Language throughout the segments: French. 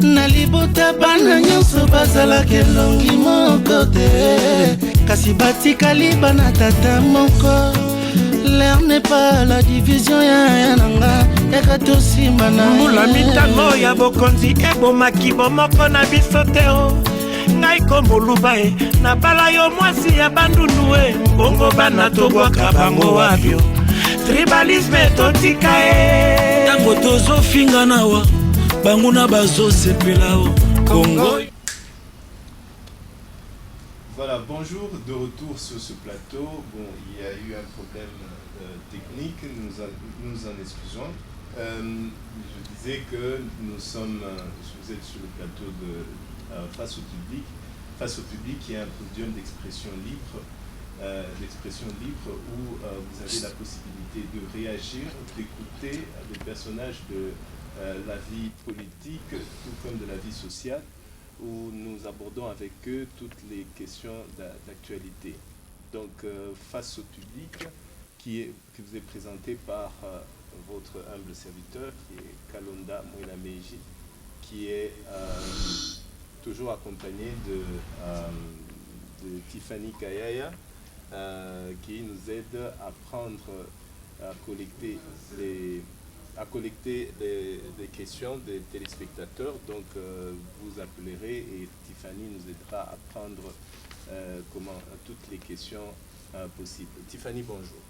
na libota bana nyonso bazalaka elongi moko te kasi batikali bana tata moko. L'air n'est pas la division ya nanga yaka tosima na mbula mitano ya bokonzi ebomaki bomoko na biso te o ngai komoluba e na bala yo mwasi ya bandundu e bongo bana tobwaka bango wabio tribalisme totika e tango tozofinga nawa bango na bazosepela o Congo. Voilà, bonjour, de retour sur ce plateau. Bon, il y a eu un problème technique, nous en excusons. Je disais que vous êtes sur le plateau de Face au public. Face au public, il y a un podium d'expression libre, où vous avez la possibilité de réagir, d'écouter des personnages de la vie politique, tout comme de la vie sociale, où nous abordons avec eux toutes les questions d'actualité. Donc, Face au public, qui vous est présenté par votre humble serviteur, qui est Kalonda Mwelameji, qui est toujours accompagné de Tiffany Kayaya, qui nous aide à collecter les questions des téléspectateurs. Donc vous appellerez et Tiffany nous aidera à prendre toutes les questions possibles. Tiffany, bonjour.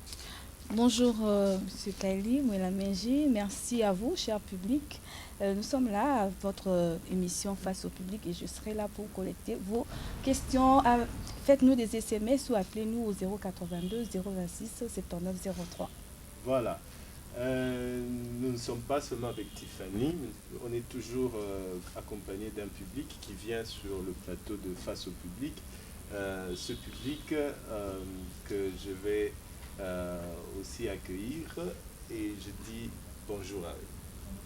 Bonjour M. Kaili Mwelameji, merci à vous, cher public. Nous sommes là à votre émission Face au public et je serai là pour collecter vos questions. Faites-nous des SMS ou appelez-nous au 082 026 79 03. Voilà. Nous ne sommes pas seulement avec Tiffany, on est toujours accompagné d'un public qui vient sur le plateau de Face au public. Ce public que je vais aussi accueillir et je dis bonjour à eux.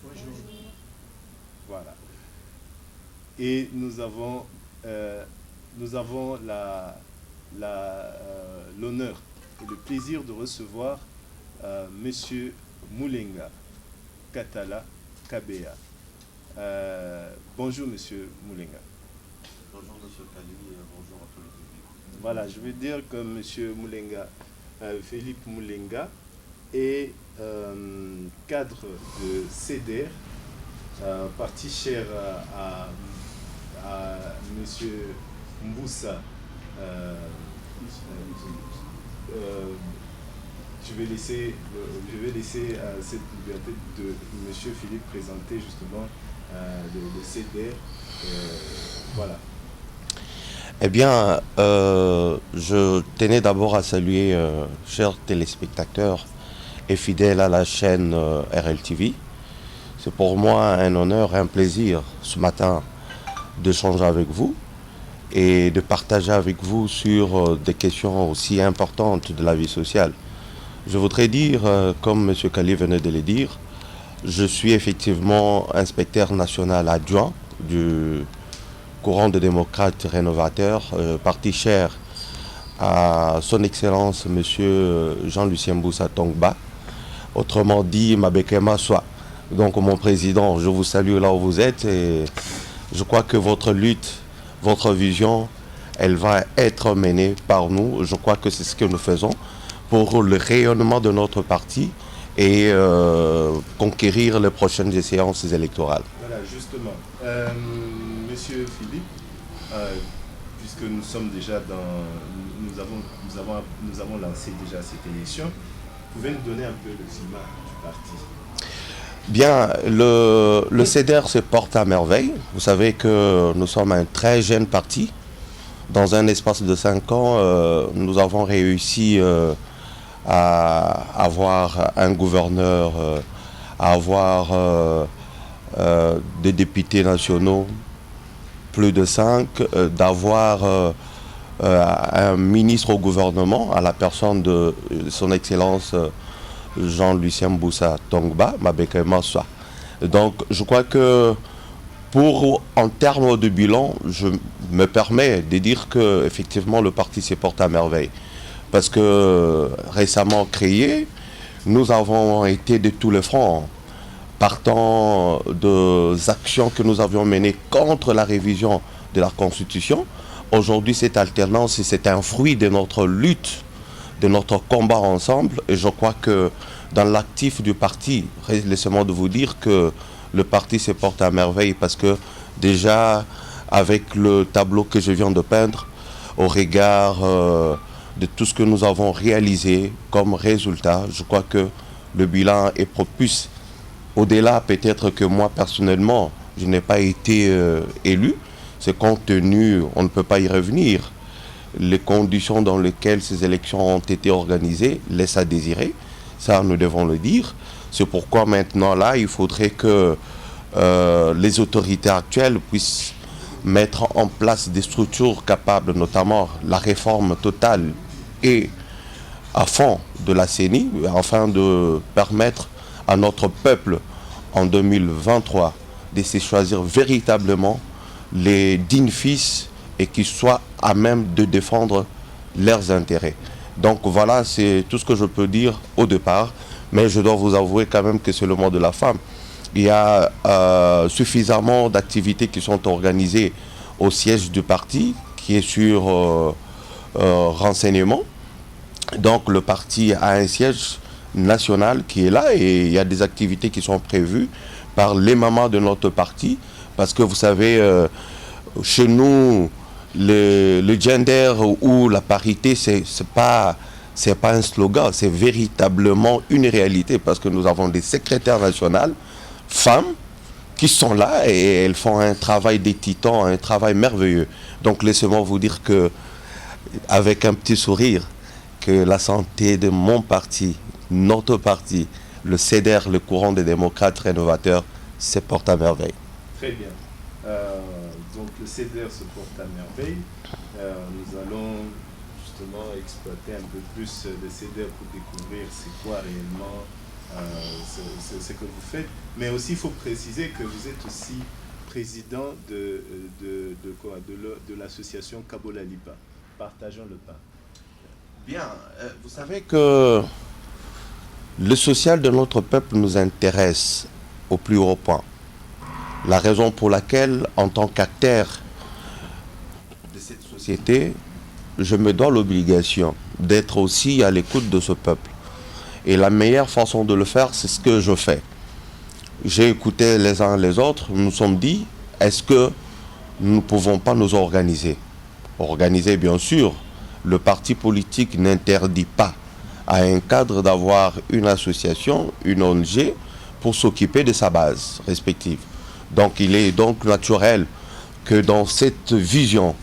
Bonjour. Voilà. Et nous avons l'honneur et le plaisir de recevoir Monsieur Moulenga Katala Kabea. Bonjour Monsieur Moulenga. Bonjour Monsieur Kali et bonjour à tous les publics. Voilà, je veux dire que Monsieur Moulenga, Philippe Moulenga, est cadre de CEDER, parti cher à Monsieur Mboussa. Je vais laisser cette liberté de M. Philippe présenter justement le CEDER. Voilà. Eh bien, je tenais d'abord à saluer, chers téléspectateurs et fidèles à la chaîne RLTV. C'est pour moi un honneur et un plaisir ce matin d'échanger avec vous et de partager avec vous sur des questions aussi importantes de la vie sociale. Je voudrais dire, comme M. Kali venait de le dire, je suis effectivement inspecteur national adjoint du courant de démocrates rénovateurs, parti cher à son Excellence M. Jean-Lucien Mboussa Tongba, autrement dit Mabekema Soa. Donc mon président, je vous salue là où vous êtes et je crois que votre lutte, votre vision, elle va être menée par nous. Je crois que c'est ce que nous faisons pour le rayonnement de notre parti et conquérir les prochaines séances électorales. Voilà, justement. Monsieur Philippe, puisque nous sommes déjà nous avons lancé déjà cette émission, vous pouvez nous donner un peu le climat du parti? Bien, le CEDER se porte à merveille. Vous savez que nous sommes un très jeune parti. Dans un espace de 5 ans, nous avons réussi à avoir un gouverneur, à avoir des députés nationaux, plus de 5, d'avoir un ministre au gouvernement, à la personne de son Excellence Jean-Lucien Mboussa Tongba, Mabeke Maswa. Donc je crois que en termes de bilan, je me permets de dire que effectivement le parti se porte à merveille. Parce que récemment créé, nous avons été de tous les fronts partant des actions que nous avions menées contre la révision de la Constitution. Aujourd'hui, cette alternance, c'est un fruit de notre lutte, de notre combat ensemble. Et je crois que dans l'actif du parti, laissez-moi de vous dire que le parti se porte à merveille parce que déjà, avec le tableau que je viens de peindre, au regard de tout ce que nous avons réalisé comme résultat, je crois que le bilan est propice. Au-delà, peut-être que moi, personnellement, je n'ai pas été élu. C'est compte tenu, on ne peut pas y revenir. Les conditions dans lesquelles ces élections ont été organisées laissent à désirer. Ça, nous devons le dire. C'est pourquoi maintenant, là, il faudrait que les autorités actuelles puissent mettre en place des structures capables, notamment la réforme totale et à fond de la CENI, afin de permettre à notre peuple en 2023 de se choisir véritablement les dignes fils et qui soient à même de défendre leurs intérêts. Donc voilà, c'est tout ce que je peux dire au départ, mais je dois vous avouer quand même que c'est le mois de la femme. Il y a suffisamment d'activités qui sont organisées au siège du parti, qui est sur renseignement. Donc le parti a un siège national qui est là et il y a des activités qui sont prévues par les mamans de notre parti. Parce que vous savez, chez nous, le gender ou la parité, c'est pas un slogan, c'est véritablement une réalité. Parce que nous avons des secrétaires nationales, femmes, qui sont là et elles font un travail des titans, un travail merveilleux. Donc laissez-moi vous dire que, avec un petit sourire, que la santé de mon parti, notre parti, le CEDER, le courant des démocrates rénovateurs, se porte à merveille. Très bien. Donc le CEDER se porte à merveille. Nous allons justement exploiter un peu plus le CEDER pour découvrir c'est quoi réellement ce que vous faites. Mais aussi, il faut préciser que vous êtes aussi président de l'association Kabola Lipa. Partageons le pain. Bien, vous savez que le social de notre peuple nous intéresse au plus haut point. La raison pour laquelle, en tant qu'acteur de cette société, je me dois l'obligation d'être aussi à l'écoute de ce peuple. Et la meilleure façon de le faire, c'est ce que je fais. J'ai écouté les uns les autres, nous nous sommes dit, est-ce que nous ne pouvons pas nous organiser? Organiser, bien sûr, le parti politique n'interdit pas à un cadre d'avoir une association, une ONG, pour s'occuper de sa base respective. Donc il est donc naturel que dans cette vision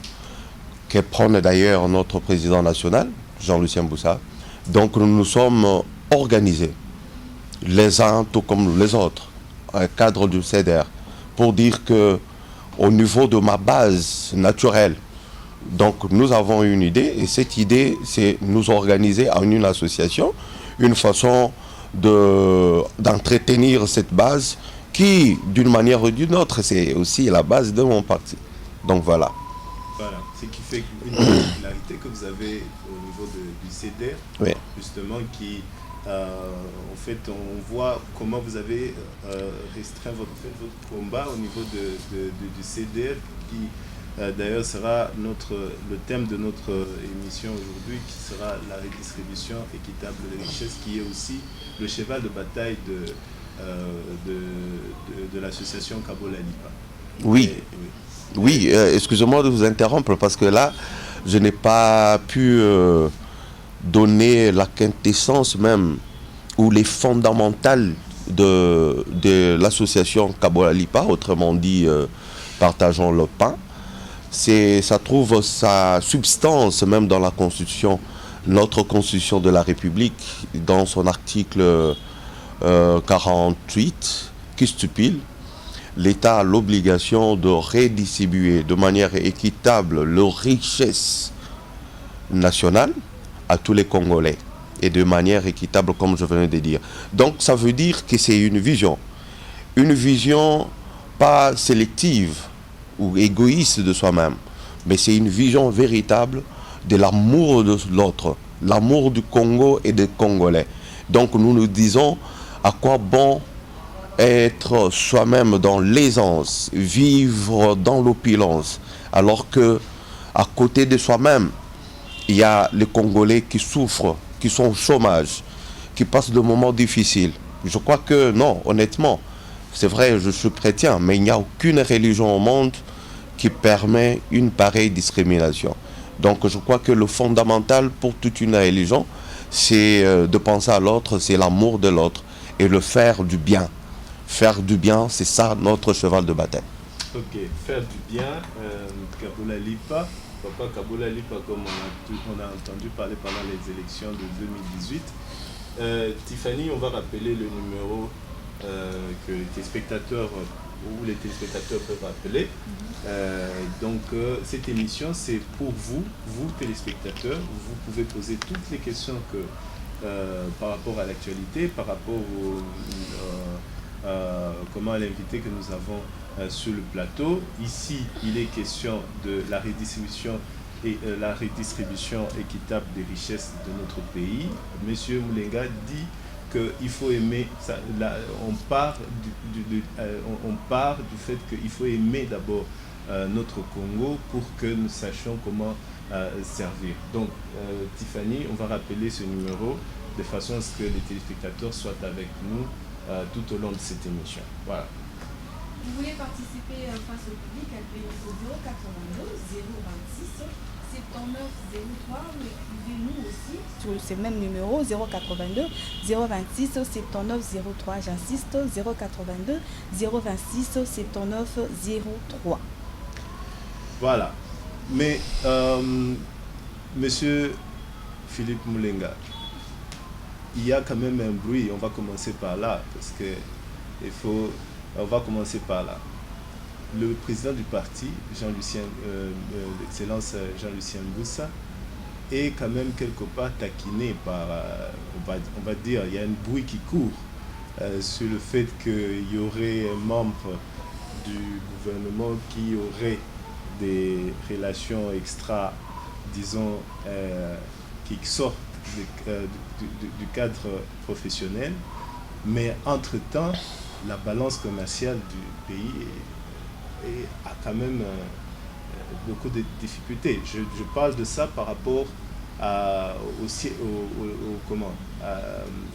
que prône d'ailleurs notre président national, Jean-Lucien Boussa, donc nous nous sommes organisés, les uns tout comme les autres, un cadre du CEDER, pour dire que au niveau de ma base naturelle, donc nous avons une idée, et cette idée, c'est nous organiser en une association, une façon d'entretenir cette base qui, d'une manière ou d'une autre, c'est aussi la base de mon parti. Donc voilà. Voilà, ce qui fait une particularité que vous avez au niveau du CEDER, oui, justement, qui, en fait, on voit comment vous avez restreint votre combat au niveau du CEDER, qui d'ailleurs sera le thème de notre émission aujourd'hui, qui sera la redistribution équitable des richesses, qui est aussi le cheval de bataille de l'association Kabola Lipa. Oui. Oui, excusez-moi de vous interrompre parce que là, je n'ai pas pu donner la quintessence même ou les fondamentales de l'association Kabola Lipa, autrement dit, partageons le pain. Ça trouve sa substance même dans la Constitution, notre Constitution de la République, dans son article 48, qui stipule: l'État a l'obligation de redistribuer de manière équitable leurs richesses nationales à tous les Congolais et de manière équitable, comme je venais de dire. Donc ça veut dire que c'est une vision pas sélective ou égoïste de soi-même, mais c'est une vision véritable de l'amour de l'autre, l'amour du Congo et des Congolais. Donc nous nous disons à quoi bon être soi-même dans l'aisance, vivre dans l'opulence, alors que à côté de soi-même, il y a les Congolais qui souffrent, qui sont au chômage, qui passent de moments difficiles. Je crois que non, honnêtement, c'est vrai, je suis chrétien, mais il n'y a aucune religion au monde qui permet une pareille discrimination. Donc je crois que le fondamental pour toute une religion, c'est de penser à l'autre, c'est l'amour de l'autre et le faire du bien. Faire du bien, c'est ça notre cheval de bataille. Ok, faire du bien, Kabola Lipa, Papa Kabola Lipa, comme on a entendu parler pendant les élections de 2018. Tiffany, on va rappeler le numéro que les téléspectateurs ou les téléspectateurs peuvent appeler. Donc cette émission, c'est pour vous, téléspectateurs. Vous pouvez poser toutes les questions que, par rapport à l'actualité, par rapport comment à l'invité que nous avons sur le plateau. Ici, il est question de la redistribution et la redistribution équitable des richesses de notre pays. Monsieur Moulenga dit qu'il faut aimer, on part du fait qu'il faut aimer d'abord notre Congo pour que nous sachions comment servir. Donc, Tiffany, on va rappeler ce numéro de façon à ce que les téléspectateurs soient avec nous tout au long de cette émission. Voilà. Vous voulez participer face au public, appelez au 082 026 79 03 ou écrivez-nous aussi sur ce même numéro 082 026 79 03. J'insiste, 082 026 79 03. Voilà. Mais Monsieur Philippe Moulenga, il y a quand même un bruit. On va commencer par là parce que on va commencer par là. Le président du parti, l'excellence Jean-Lucien Mboussa, est quand même quelque part taquiné par, on va dire, il y a un bruit qui court sur le fait qu'il y aurait un membre du gouvernement qui aurait des relations extra, disons, qui sortent du cadre professionnel, mais entre-temps, la balance commerciale du pays a quand même beaucoup de difficultés. Je parle de ça par rapport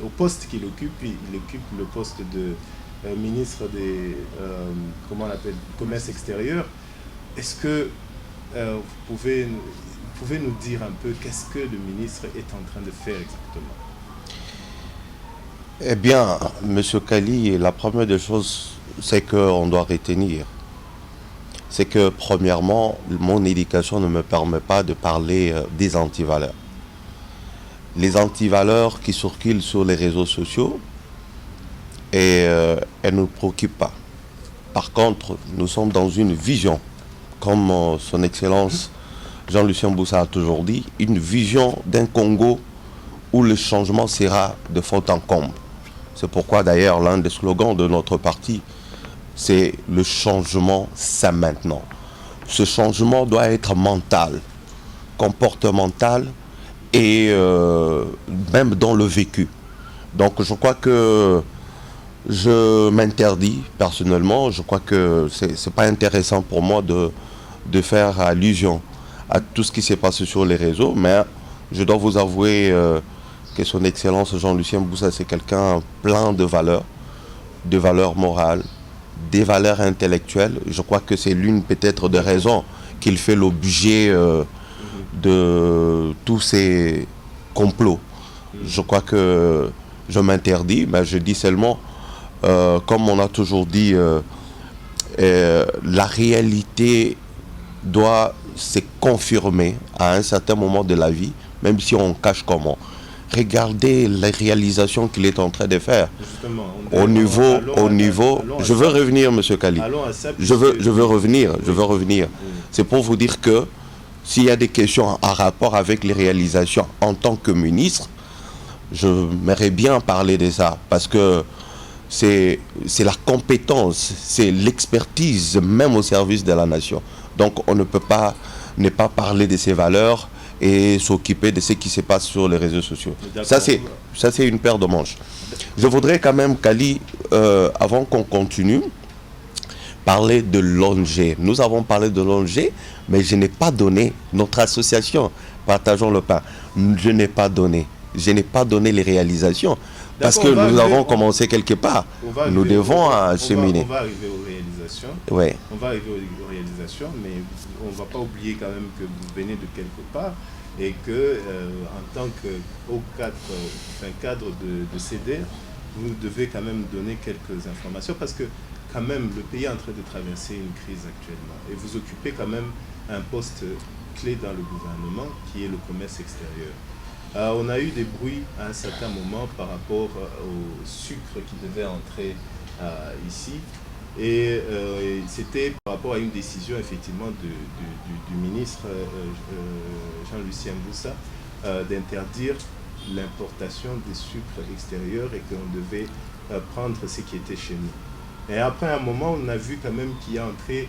au poste qu'il occupe. Il occupe le poste de ministre des commerce extérieur. Est-ce que vous pouvez nous dire un peu qu'est-ce que le ministre est en train de faire exactement? Eh bien, M. Kali, la première des choses, c'est qu'on doit retenir. C'est que, premièrement, mon éducation ne me permet pas de parler des antivaleurs. Les antivaleurs qui circulent sur les réseaux sociaux, elles ne nous préoccupent pas. Par contre, nous sommes dans une vision, comme son Excellence Jean-Lucien Mboussa a toujours dit, une vision d'un Congo où le changement sera de fond en comble. C'est pourquoi d'ailleurs l'un des slogans de notre parti, c'est le changement, c'est maintenant. Ce changement doit être mental, comportemental et même dans le vécu. Donc je crois que je m'interdis personnellement, je crois que c'est pas intéressant pour moi de faire allusion à tout ce qui s'est passé sur les réseaux, mais je dois vous avouer que son Excellence Jean-Lucien Mboussa, c'est quelqu'un plein de valeurs morales, des valeurs intellectuelles. Je crois que c'est l'une peut-être des raisons qu'il fait l'objet de tous ces complots. Je crois que je m'interdis, mais je dis seulement, comme on a toujours dit, la réalité doit se confirmer à un certain moment de la vie, même si on cache comment. Regardez les réalisations qu'il est en train de faire. Au niveau, je veux revenir, M. Kali. Je veux revenir. C'est pour vous dire que s'il y a des questions en rapport avec les réalisations en tant que ministre, je m'aimerais bien parler de ça, parce que c'est la compétence, c'est l'expertise même au service de la nation. Donc on ne peut pas ne pas parler de ces valeurs et s'occuper de ce qui se passe sur les réseaux sociaux. Ça, c'est une paire de manches. Je voudrais quand même, Kali, avant qu'on continue, parler de l'ONG. Nous avons parlé de l'ONG, mais je n'ai pas donné notre association, Partageons le pain. Je n'ai pas donné les réalisations. Parce que nous avons commencé quelque part. Nous devons cheminer. On va arriver aux réalisations. Ouais. On va arriver aux réalisations, mais on ne va pas oublier quand même que vous venez de quelque part et que en tant que cadre de CEDER, vous devez quand même donner quelques informations parce que quand même le pays est en train de traverser une crise actuellement et vous occupez quand même un poste clé dans le gouvernement qui est le commerce extérieur. On a eu des bruits à un certain moment par rapport au sucre qui devait entrer ici et c'était par rapport à une décision effectivement du ministre Jean-Lucien Boussa d'interdire l'importation des sucres extérieurs et qu'on devait prendre ce qui était chez nous. Et après un moment, on a vu quand même qu'il y a entré,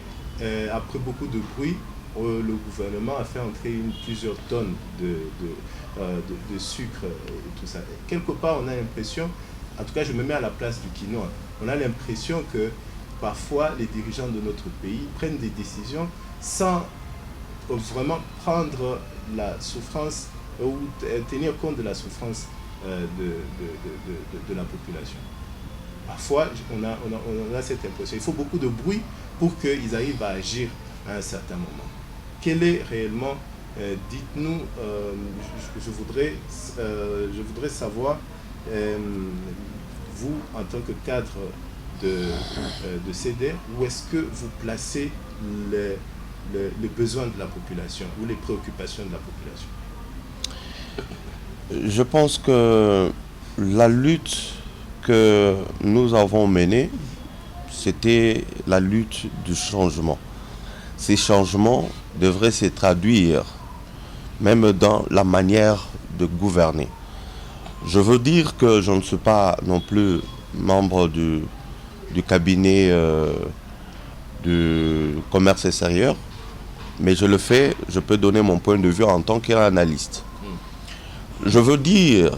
après beaucoup de bruit, le gouvernement a fait entrer plusieurs tonnes de sucre et tout ça. Et quelque part, on a l'impression, en tout cas je me mets à la place du quinoa, on a l'impression que parfois les dirigeants de notre pays prennent des décisions sans vraiment prendre la souffrance ou tenir compte de la souffrance de la population. Parfois, on a cette impression. Il faut beaucoup de bruit pour qu'ils arrivent à agir à un certain moment. Quel est réellement, dites-nous, je voudrais savoir, vous, en tant que cadre de CEDER, où est-ce que vous placez les besoins de la population ou les préoccupations de la population? Je pense que la lutte que nous avons menée, c'était la lutte du changement. Ces changements devraient se traduire même dans la manière de gouverner. Je veux dire que je ne suis pas non plus membre du cabinet du commerce extérieur, mais je peux donner mon point de vue en tant qu'analyste. Je veux dire,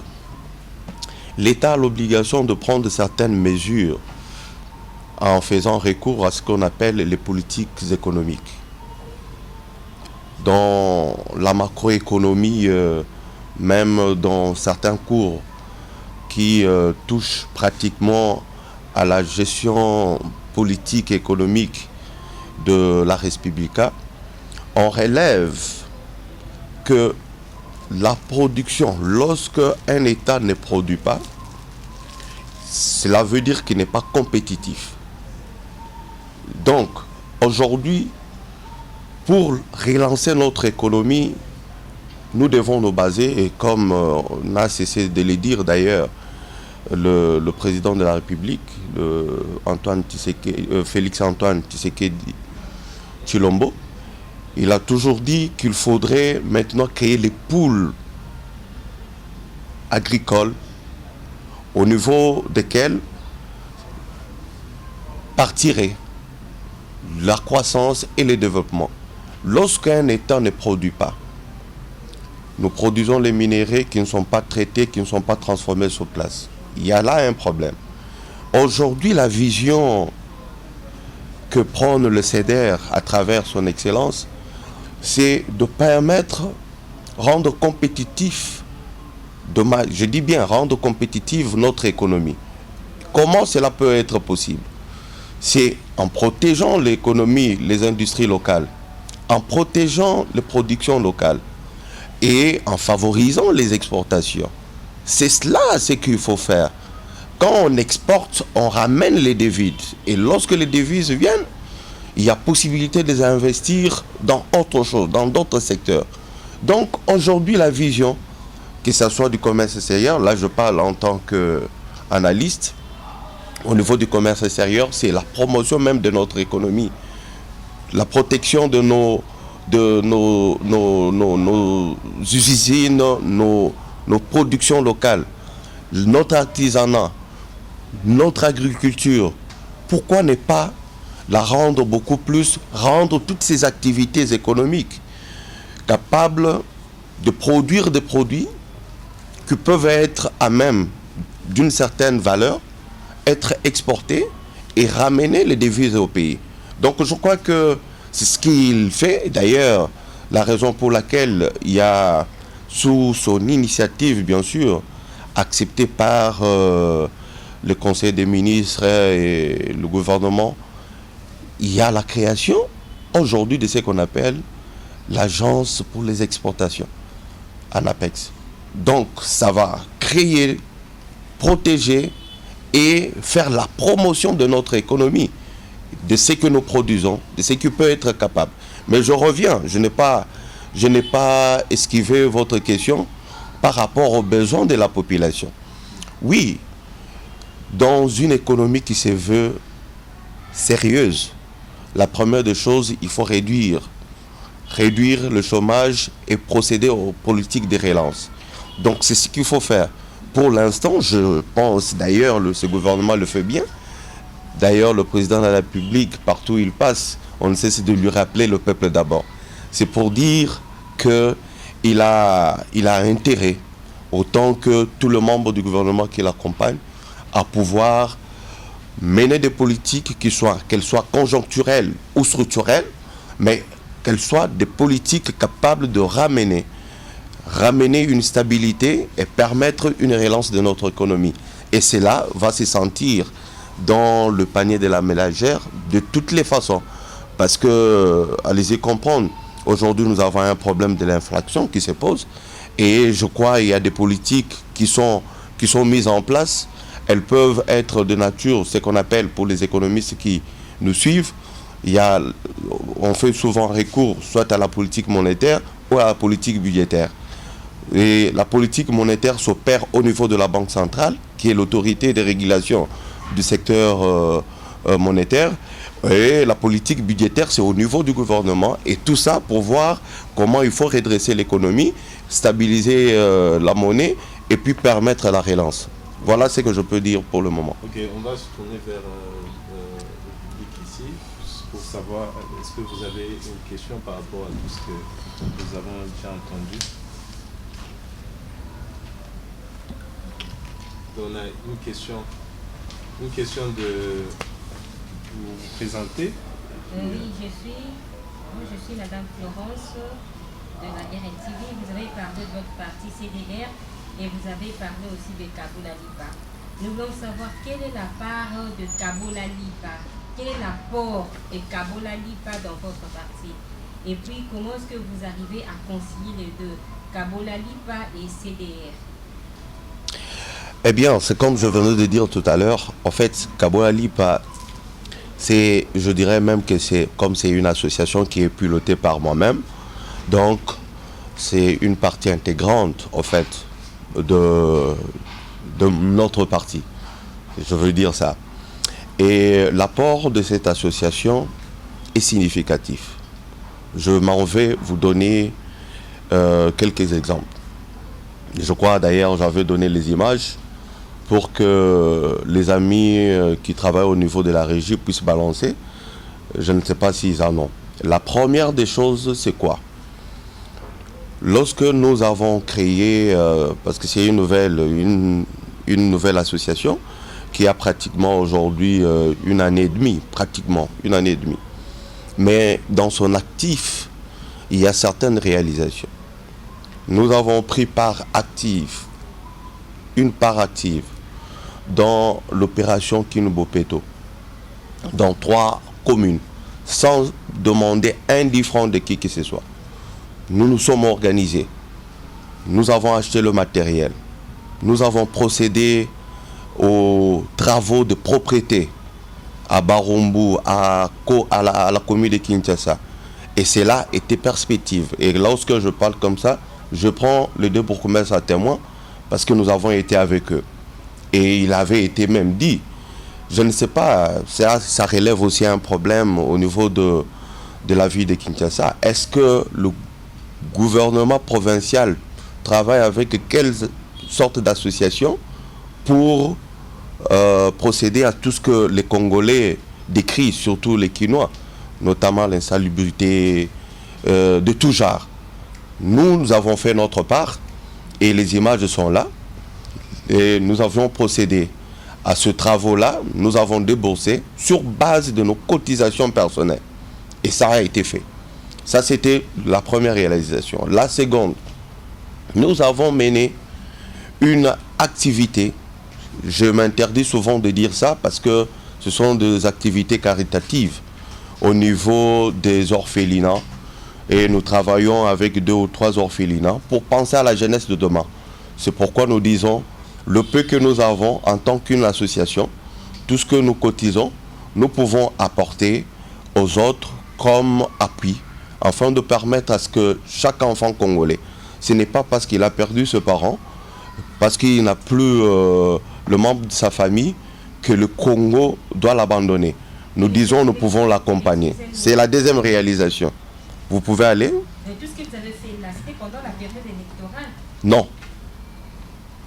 l'État a l'obligation de prendre certaines mesures en faisant recours à ce qu'on appelle les politiques économiques. Dans la macroéconomie, même dans certains cours qui touchent pratiquement à la gestion politique et économique de la Respublica, on relève que la production, lorsque un État ne produit pas, cela veut dire qu'il n'est pas compétitif. Donc, aujourd'hui, pour relancer notre économie, nous devons nous baser, et comme on a cessé de le dire d'ailleurs, le président de la République, Félix Antoine Tshisekedi Tshilombo, il a toujours dit qu'il faudrait maintenant créer les pôles agricoles au niveau desquels partirait la croissance et le développement. Lorsqu'un État ne produit pas, nous produisons les minéraux qui ne sont pas traités, qui ne sont pas transformés sur place. Il y a là un problème. Aujourd'hui, la vision que prône le CEDER à travers son excellence, c'est de permettre, rendre compétitif, je dis bien rendre compétitive notre économie. Comment cela peut être possible? C'est en protégeant l'économie, les industries locales, en protégeant les productions locales et en favorisant les exportations. C'est cela ce qu'il faut faire. Quand on exporte, on ramène les devises. Et lorsque les devises viennent, il y a possibilité de les investir dans autre chose, dans d'autres secteurs. Donc aujourd'hui, la vision, que ce soit du commerce extérieur, là je parle en tant qu'analyste, au niveau du commerce extérieur, c'est la promotion même de notre économie, la protection de nos usines, nos productions locales, notre artisanat, notre agriculture. Pourquoi ne pas la rendre beaucoup plus, rendre toutes ces activités économiques capables de produire des produits qui peuvent être à même d'une certaine valeur, être exportés et ramener les devises au pays. Donc je crois que c'est ce qu'il fait. D'ailleurs, la raison pour laquelle il y a, sous son initiative bien sûr, acceptée par le Conseil des ministres et le gouvernement, il y a la création aujourd'hui de ce qu'on appelle l'Agence pour les exportations, ANAPEX. Donc ça va créer, protéger et faire la promotion de notre économie, de ce que nous produisons, de ce qui peut être capable. Mais je reviens, je n'ai pas esquivé votre question par rapport aux besoins de la population. Oui, dans une économie qui se veut sérieuse, la première des choses, il faut réduire le chômage et procéder aux politiques de relance. Donc c'est ce qu'il faut faire. Pour l'instant, je pense d'ailleurs, ce gouvernement le fait bien. D'ailleurs, le président de la République, partout où il passe, on ne cesse de lui rappeler le peuple d'abord. C'est pour dire qu'il a intérêt, autant que tous les membres du gouvernement qui l'accompagnent, à pouvoir mener des politiques qu'elles soient conjoncturelles ou structurelles, mais qu'elles soient des politiques capables de ramener une stabilité et permettre une relance de notre économie. Et cela va se sentir dans le panier de la ménagère de toutes les façons. Parce que, allez-y comprendre, aujourd'hui nous avons un problème de l'inflation qui se pose et je crois qu'il y a des politiques qui sont mises en place. Elles peuvent être de nature, ce qu'on appelle pour les économistes qui nous suivent, on fait souvent recours soit à la politique monétaire ou à la politique budgétaire. Et la politique monétaire s'opère au niveau de la Banque centrale, qui est l'autorité de régulation du secteur monétaire. Et la politique budgétaire, c'est au niveau du gouvernement. Et tout ça pour voir comment il faut redresser l'économie, stabiliser la monnaie et puis permettre la relance. Voilà ce que je peux dire pour le moment. Ok, on va se tourner vers le public ici pour savoir, est-ce que vous avez une question par rapport à tout ce que nous avons déjà entendu? On a une question de vous présenter. Oui, je suis Madame Florence de la RLTV. Vous avez parlé de votre parti CDR et vous avez parlé aussi de Kabola Lipa. Nous voulons savoir quelle est la part de Kabola Lipa, quel est l'apport de Kabola Lipa dans votre parti, et puis comment est-ce que vous arrivez à concilier les deux, Kabola Lipa et CDR? Eh bien, c'est comme je venais de dire tout à l'heure, en fait, Kabola Lipa, je dirais même que c'est une association qui est pilotée par moi-même, donc c'est une partie intégrante, en fait, de notre parti. Je veux dire ça. Et l'apport de cette association est significatif. Je m'en vais vous donner quelques exemples. Je crois d'ailleurs, j'avais donné les images pour que les amis qui travaillent au niveau de la régie puissent balancer. Je ne sais pas s'ils en ont. La première des choses, c'est quoi? Lorsque nous avons créé, parce que c'est une nouvelle association qui a pratiquement aujourd'hui une année et demie, Mais dans son actif, il y a certaines réalisations. Nous avons pris une part active dans l'opération Kinubopeto, dans 3 communes, sans demander un 10 francs de qui que ce soit. Nous nous sommes organisés. Nous avons acheté le matériel. Nous avons procédé aux travaux de propriété à Barumbu, à la commune de Kinshasa. Et cela était perspective. Et lorsque je parle comme ça, je prends les 2 bourgmestres à témoin parce que nous avons été avec eux. Et il avait été même dit, je ne sais pas, ça relève aussi un problème au niveau de la ville de Kinshasa. Est-ce que le gouvernement provincial travaille avec quelle sorte d'association pour procéder à tout ce que les Congolais décrivent, surtout les Kinois, notamment l'insalubrité de tout genre? Nous avons fait notre part et les images sont là. Et nous avions procédé à ce travaux-là. Nous avons déboursé sur base de nos cotisations personnelles. Et ça a été fait. Ça, c'était la première réalisation. La seconde, nous avons mené une activité. Je m'interdis souvent de dire ça parce que ce sont des activités caritatives au niveau des orphelinats. Et nous travaillons avec 2 ou 3 orphelinats pour penser à la jeunesse de demain. C'est pourquoi nous disons, le peu que nous avons en tant qu'une association, tout ce que nous cotisons, nous pouvons apporter aux autres comme appui, afin de permettre à ce que chaque enfant congolais, ce n'est pas parce qu'il a perdu ses parents, parce qu'il n'a plus le membre de sa famille, que le Congo doit l'abandonner. Nous disons, nous pouvons l'accompagner. C'est la deuxième réalisation. Vous pouvez aller? Mais tout ce que vous avez fait là, c'était pendant la période électorale? Non.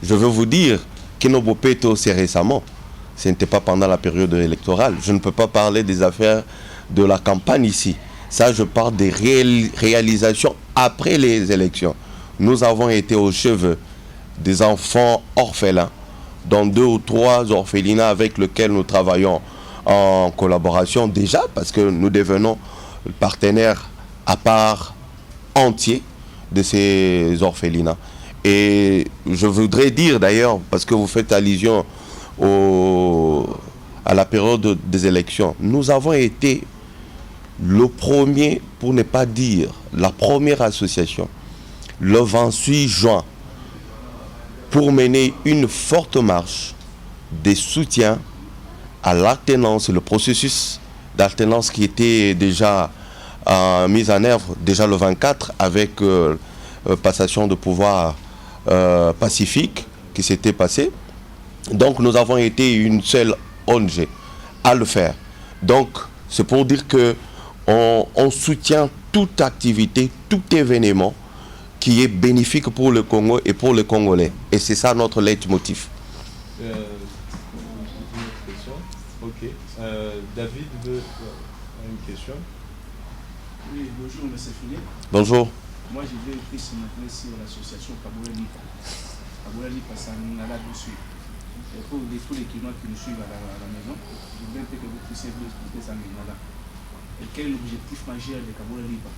Je veux vous dire, Kinobopeto, c'est récemment. Ce n'était pas pendant la période électorale. Je ne peux pas parler des affaires de la campagne ici. Ça, je parle des réalisations après les élections. Nous avons été au chevet des enfants orphelins, dans 2 ou 3 orphelinats avec lesquels nous travaillons en collaboration déjà, parce que nous devenons partenaires à part entier de ces orphelinats. Et je voudrais dire d'ailleurs, parce que vous faites allusion à la période des élections, nous avons été le premier, pour ne pas dire la première association, le 28 juin, pour mener une forte marche de soutien à l'alternance, le processus d'alternance qui était déjà mis en œuvre, déjà le 24, avec passation de pouvoir pacifique qui s'était passé. Donc nous avons été une seule ONG à le faire. Donc c'est pour dire que on soutient toute activité, tout événement qui est bénéfique pour le Congo et pour les Congolais. Et c'est ça notre leitmotiv. Une question. Ok. David veut une question. Oui, bonjour, M. Philippe. Bonjour. Moi, je vais écrire ce matin sur l'association Kabola Lipa. Kabola Lipa, c'est un là dessus. Et pour tous les clients qui nous suivent à la maison, je voudrais que vous puissiez vous expliquer ça là. Et quel est l'objectif majeur de Kabola Lipa?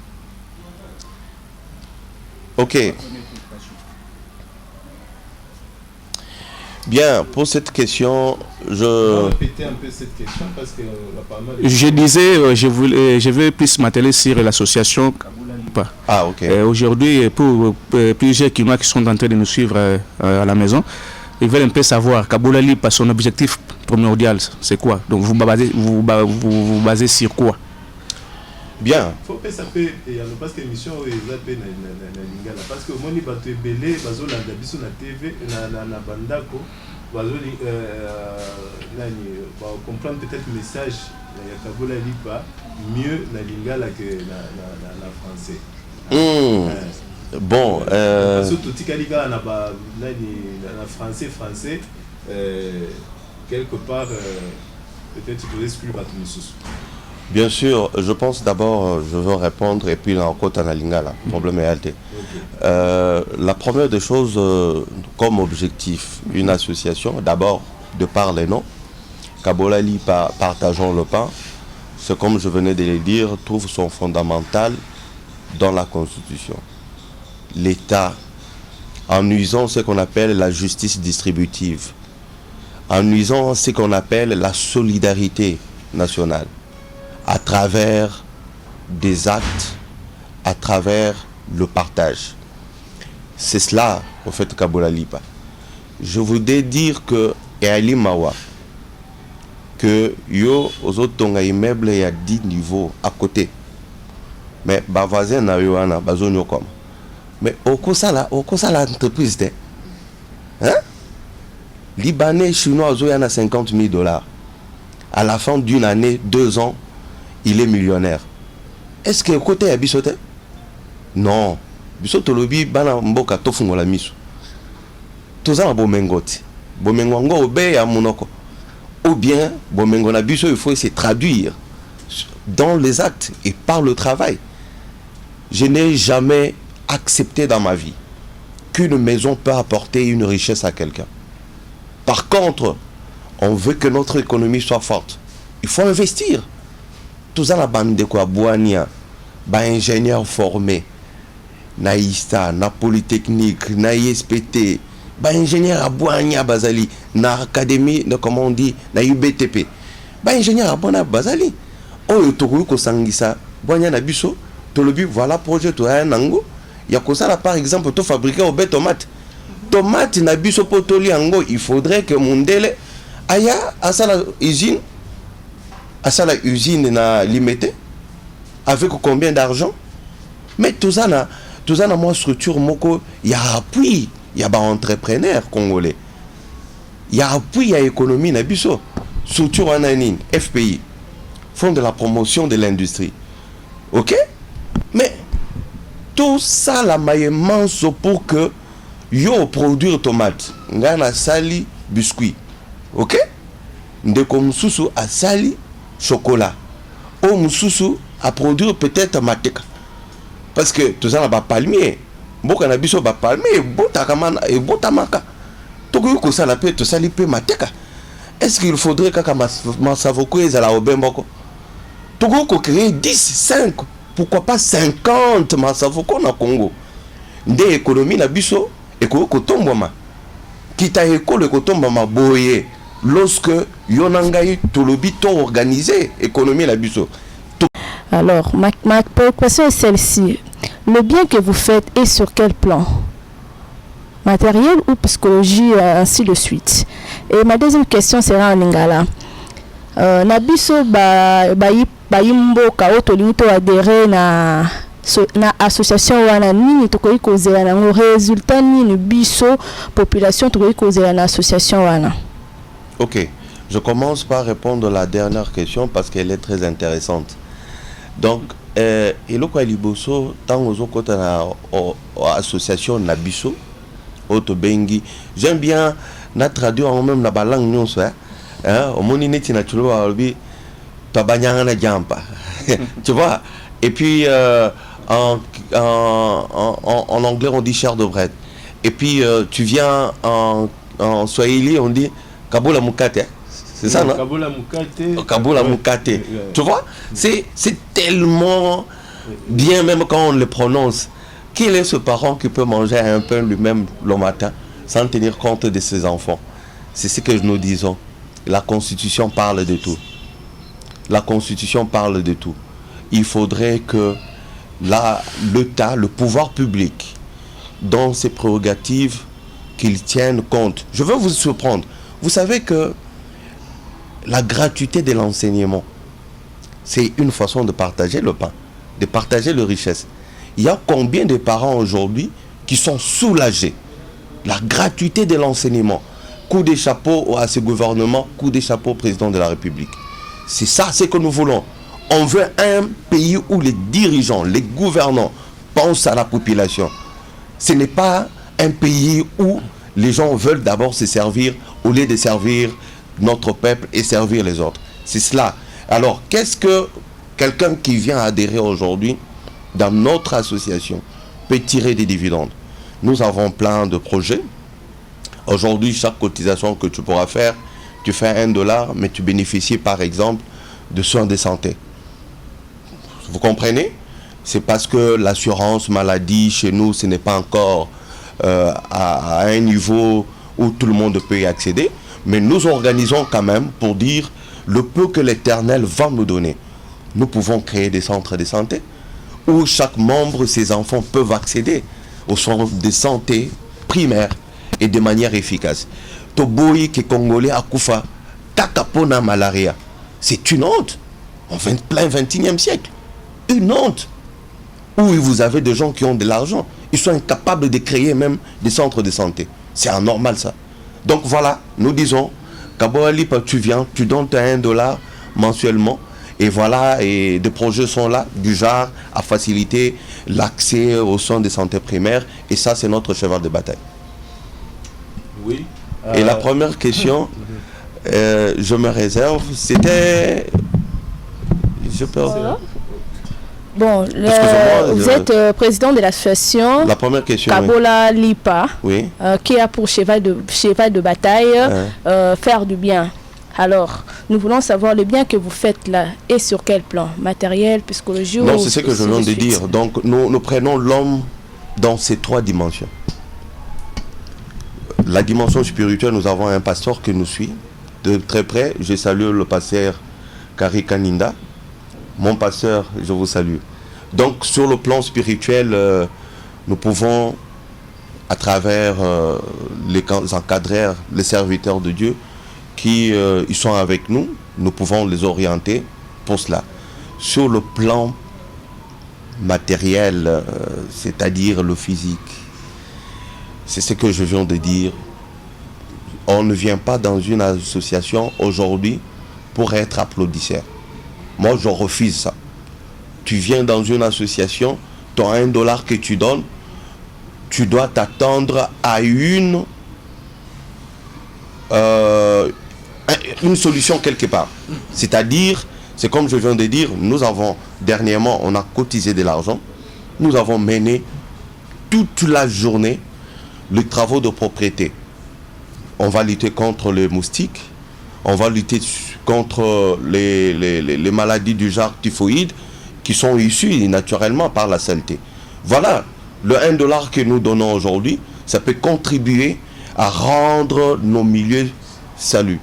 Ok. Bien, pour cette question, je... répéter un peu cette question parce que apparemment... Je disais, je vais plus m'atteler sur l'association Kabola Lipa. Ah, ok. Aujourd'hui, pour plusieurs qui sont en train de nous suivre à la maison, ils veulent un peu savoir, Kabola Lipa, son objectif primordial, c'est quoi? Donc vous basez sur quoi? Bien. Faut que ça peut parce que l'émission est appelée na lingala parce que moni bato ebele bazolanda biso na TV na bandako bazoli nani ba comprendre peut-être le message ya Kabola Lipa mieux na lingala que na français. Bon, parce que tout tikaliga na ba nani na français quelque part peut-être tu peux expliquer bato misus. Bien sûr, je pense d'abord, je veux répondre et puis en côte en lingala, problème est alté. La première des choses, comme objectif, une association, d'abord, de par les noms, Kabola Lipa, partageons le pain, c'est comme je venais de le dire, trouve son fondamental dans la Constitution. L'État, en usant ce qu'on appelle la justice distributive, en usant ce qu'on appelle la solidarité nationale, à travers des actes, à travers le partage. C'est cela, au fait, Kabola Lipa. Je voudrais dire que, et Ali Mawa, que yo, aux autres, on a immeuble, il y a 10 niveaux à côté. Mais, bah, voisin, na yo, ana, bazonyo comme. Mais, au coup, ça, l'entreprise, hein? Libanais, chinois, il y en a $50,000. À la fin d'une année, 2 ans, il est millionnaire. Est-ce que côté Abisote? Non. Bisoto lobi bana mboka tofungo la misu. Tozana bomengoti. Bomengo obe ya monoko. Ou bien bomengo na biso il faut se traduire dans les actes et par le travail. Je n'ai jamais accepter dans ma vie qu'une maison peut apporter une richesse à quelqu'un. Par contre, on veut que notre économie soit forte. Il faut investir. Tout ça, la bande de quoi, Boania, ingénieur formé, na ISTA, na Polytechnique, na ISPT, ingénieur à Boania Bazali, na Académie, comment on dit, na UBTP, ingénieur à Boania Bazali. Oh, Toru Kosangisa, Boania Nabiso, Tolobi, voilà projet, tu as un ango. Il y a comme ça, par exemple, tu fabriquer au tomate. Tomate Nabiso Potoli ango, il faudrait que mon délai, aya, à ça la usine, na limité, avec combien d'argent? Mais tout ça, moi, structure, moko, il y a appui, il y a des entrepreneurs congolais. Il y a appui, il y a économie, Nabiso. Structure en anine, FPI, Fonds de la promotion de l'industrie. Ok? Mais tout ça, la maille-manche pour que yo produire tomate, ngana sali biscuit. Ok? Ndeko mususu a sali chocolat. O mususu a produire peut-être mateka. Parce que tout ça, n'a palmier. Mboka na biso ba palmier, botakamana et botamaka. Togo ko ça la peut tout ça li peut mateka. Est-ce qu'il faudrait que ma savoko est à la obemboko? Togo ko créer 10, 5, pourquoi pas 50 ma savoko na Congo. Nde économie na biso et ko tomboma. Kita école ko tomboma boye lorsque yonangai tolobi to organisé économie na biso. Alors, ma préoccupation est celle-ci. Le bien que vous faites est sur quel plan? Matériel ou psychologie, ainsi de suite. Et ma deuxième question sera en lingala. Nabiso bayimboka otolinto adhéré na association wana nini tokoki kozela na résultat nini biso population tokoki kozela na association wana? Ok, je commence par répondre à la dernière question parce qu'elle est très intéressante. Donc, eloko liboso tango zokota na association na biso otobengi, j'aime bien na traduire en même na balang nyonso hein, omoni neti na chulo albi tabanyanga na jampa. Tu vois, et puis en anglais on dit chair de bread, et puis tu viens en swahili on dit kabola mukate. C'est ça, non? Kabola Mukate. Kabola Mukate. Tu vois? C'est tellement bien, même quand on le prononce. Quel est ce parent qui peut manger un pain lui-même le matin sans tenir compte de ses enfants? C'est ce que nous disons. La Constitution parle de tout. La Constitution parle de tout. Il faudrait que l'État, le pouvoir public, dans ses prérogatives, qu'il tienne compte. Je veux vous surprendre. Vous savez que la gratuité de l'enseignement, c'est une façon de partager le pain, de partager la richesse. Il y a combien de parents aujourd'hui qui sont soulagés? La gratuité de l'enseignement. Coup de chapeau à ce gouvernement, coup de chapeau au président de la République. C'est ça ce que nous voulons. On veut un pays où les dirigeants, les gouvernants pensent à la population. Ce n'est pas un pays où les gens veulent d'abord se servir au lieu de servir notre peuple et servir les autres. C'est cela. Alors, qu'est-ce que quelqu'un qui vient adhérer aujourd'hui dans notre association peut tirer des dividendes? Nous avons plein de projets. Aujourd'hui, chaque cotisation que tu pourras faire, tu fais $1, mais tu bénéficies par exemple de soins de santé. Vous comprenez? C'est parce que l'assurance maladie chez nous, ce n'est pas encore à un niveau où tout le monde peut y accéder. Mais nous organisons quand même pour dire le peu que l'Éternel va nous donner. Nous pouvons créer des centres de santé où chaque membre, ses enfants peuvent accéder aux centres de santé primaires et de manière efficace. Toboyi qui Congolais à Koufa, takapona malaria. C'est une honte. En plein 21e siècle. Une honte. Où vous avez des gens qui ont de l'argent. Ils sont incapables de créer même des centres de santé. C'est anormal ça. Donc voilà, nous disons, Kaboali, tu viens, tu donnes $1 mensuellement, et voilà, et des projets sont là, du genre à faciliter l'accès aux soins de santé primaire, et ça c'est notre cheval de bataille. Oui. Et la première question, je me réserve, c'était... Bon, vous êtes président de l'association La première question, Kabola Lipa, oui. Qui a pour cheval de bataille faire du bien. Alors, nous voulons savoir le bien que vous faites là et sur quel plan, matériel, psychologique. Non, c'est ce que je viens de dire. Donc, nous prenons l'homme dans ces 3 dimensions. La dimension spirituelle, nous avons un pasteur qui nous suit de très près. Je salue le pasteur Kari Kaninda. Mon pasteur, je vous salue. Donc, sur le plan spirituel, nous pouvons, à travers les encadreurs, les serviteurs de Dieu, qui ils sont avec nous, nous pouvons les orienter pour cela. Sur le plan matériel, c'est-à-dire le physique, c'est ce que je viens de dire. On ne vient pas dans une association aujourd'hui pour être applaudisseur. Moi, je refuse ça. Tu viens dans une association, tu as $1 que tu donnes, tu dois t'attendre à une solution quelque part. C'est-à-dire, c'est comme je viens de dire, nous avons, dernièrement, on a cotisé de l'argent, nous avons mené toute la journée les travaux de propriété. On va lutter contre les moustiques, on va lutter contre les maladies du genre typhoïde qui sont issues naturellement par la saleté. Voilà, le $1 que nous donnons aujourd'hui, ça peut contribuer à rendre nos milieux saluts,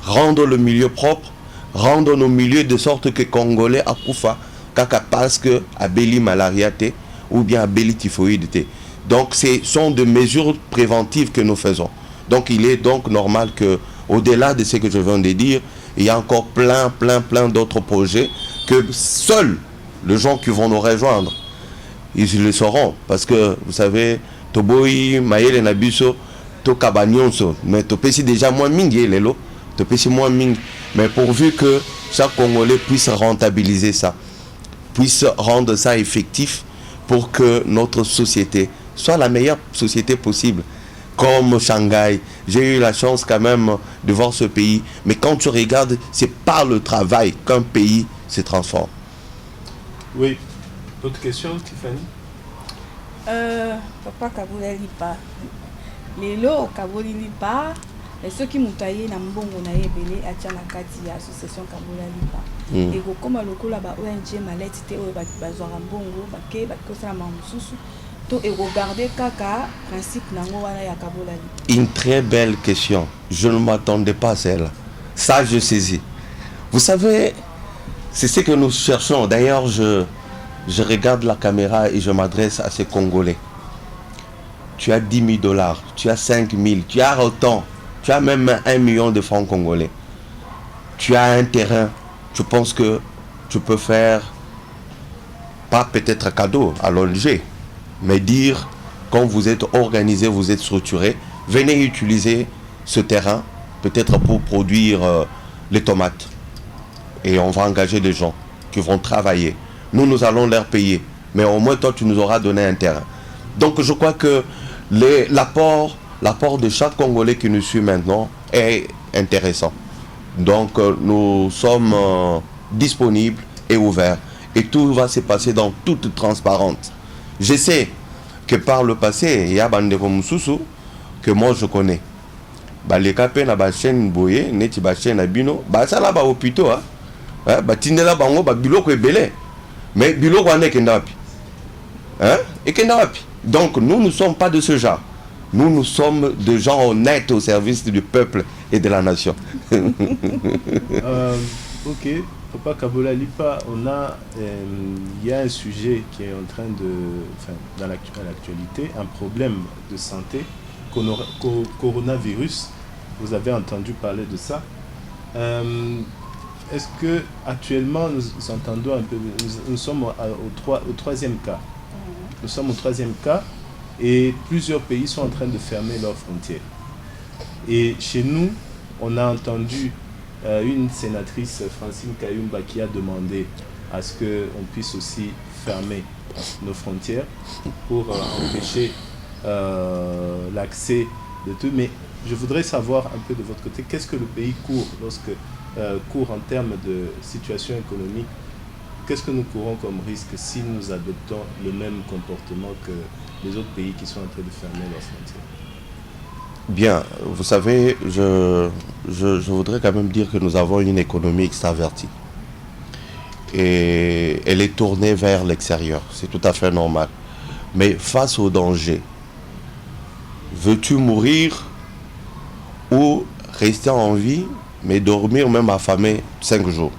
rendre le milieu propre, rendre nos milieux de sorte que Congolais à Koufa, kaka parce que abeli malaria te, ou bien abeli typhoïde te. Donc ce sont des mesures préventives que nous faisons. Donc il est donc normal que, au-delà de ce que je viens de dire, il y a encore plein d'autres projets que seuls les gens qui vont nous rejoindre, ils le sauront. Parce que, vous savez, Toboy, Maël et Nabiso, Tokabanyonso, mais Topesi déjà moins mingi, Lelo, Topesi moins mingi. Mais pourvu que chaque Congolais puisse rentabiliser ça, puisse rendre ça effectif pour que notre société soit la meilleure société possible. Comme Shanghai, j'ai eu la chance quand même de voir ce pays. Mais quand tu regardes, c'est par le travail qu'un pays se transforme. Oui. D'autres questions, Tiffany? Papa Kabola Lipa. Lelo Kabola Lipa. Et ceux qui m'ont taillé na mbongo na yebele atia na kati ya association Kabola Lipa. Et comme le coup là-bas ONG malette te o bazwara mbongo bake bakosala mamususu. Une très belle question. Je ne m'attendais pas à celle-là. Ça, je saisis. Vous savez, c'est ce que nous cherchons. D'ailleurs, je regarde la caméra et je m'adresse à ces Congolais. Tu as $10 000, tu as 5 000, tu as autant, tu as même 1 million de francs congolais. Tu as un terrain. Je pense que tu peux faire, pas peut-être un cadeau à l'ONG, mais dire, quand vous êtes organisé, vous êtes structuré, venez utiliser ce terrain, peut-être pour produire les tomates. Et on va engager des gens qui vont travailler. Nous allons leur payer. Mais au moins, toi, tu nous auras donné un terrain. Donc, je crois que l'apport de chaque Congolais qui nous suit maintenant est intéressant. Donc, nous sommes disponibles et ouverts. Et tout va se passer dans toute transparence. Je sais que par le passé, il y a des gens que moi je connais. Les capés na ba chaîne boye, neti ba chaîne abino, ba ça là ba hôpitaux hein. Ba tindela bango ba biloko ebele. Mais biloko ane kenda wapi. Hein? Et kenda wapi. Donc nous ne sommes pas de ce genre. Nous sommes des gens honnêtes au service du peuple et de la nation. Ok. Papa Kabola Lipa, il y a un sujet qui est en train dans l'actualité, un problème de santé, coronavirus. Vous avez entendu parler de ça. Est-ce que actuellement nous entendons un peu, nous sommes au troisième cas. Nous sommes au troisième cas et plusieurs pays sont en train de fermer leurs frontières. Et chez nous, on a entendu une sénatrice, Francine Kayumba, qui a demandé à ce qu'on puisse aussi fermer nos frontières pour empêcher l'accès de tout. Mais je voudrais savoir un peu de votre côté, qu'est-ce que le pays court en termes de situation économique qu'est-ce que nous courons comme risque si nous adoptons le même comportement que les autres pays qui sont en train de fermer leurs frontières? Bien, vous savez, je voudrais quand même dire que nous avons une économie extravertie. Et elle est tournée vers l'extérieur. C'est tout à fait normal. Mais face au danger, veux-tu mourir ou rester en vie, mais dormir même affamé 5 jours?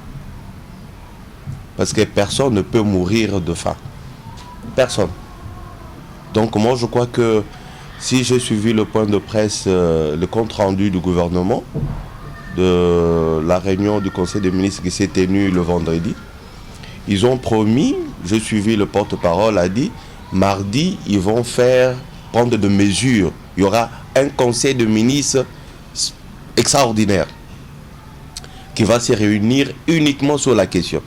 Parce que personne ne peut mourir de faim. Personne. Donc moi je crois que si j'ai suivi le point de presse, le compte rendu du gouvernement, de la réunion du Conseil des ministres qui s'est tenue le vendredi, ils ont promis, j'ai suivi le porte-parole, a dit, mardi, ils vont prendre de mesures. Il y aura un Conseil de ministres extraordinaire qui va se réunir uniquement sur la question.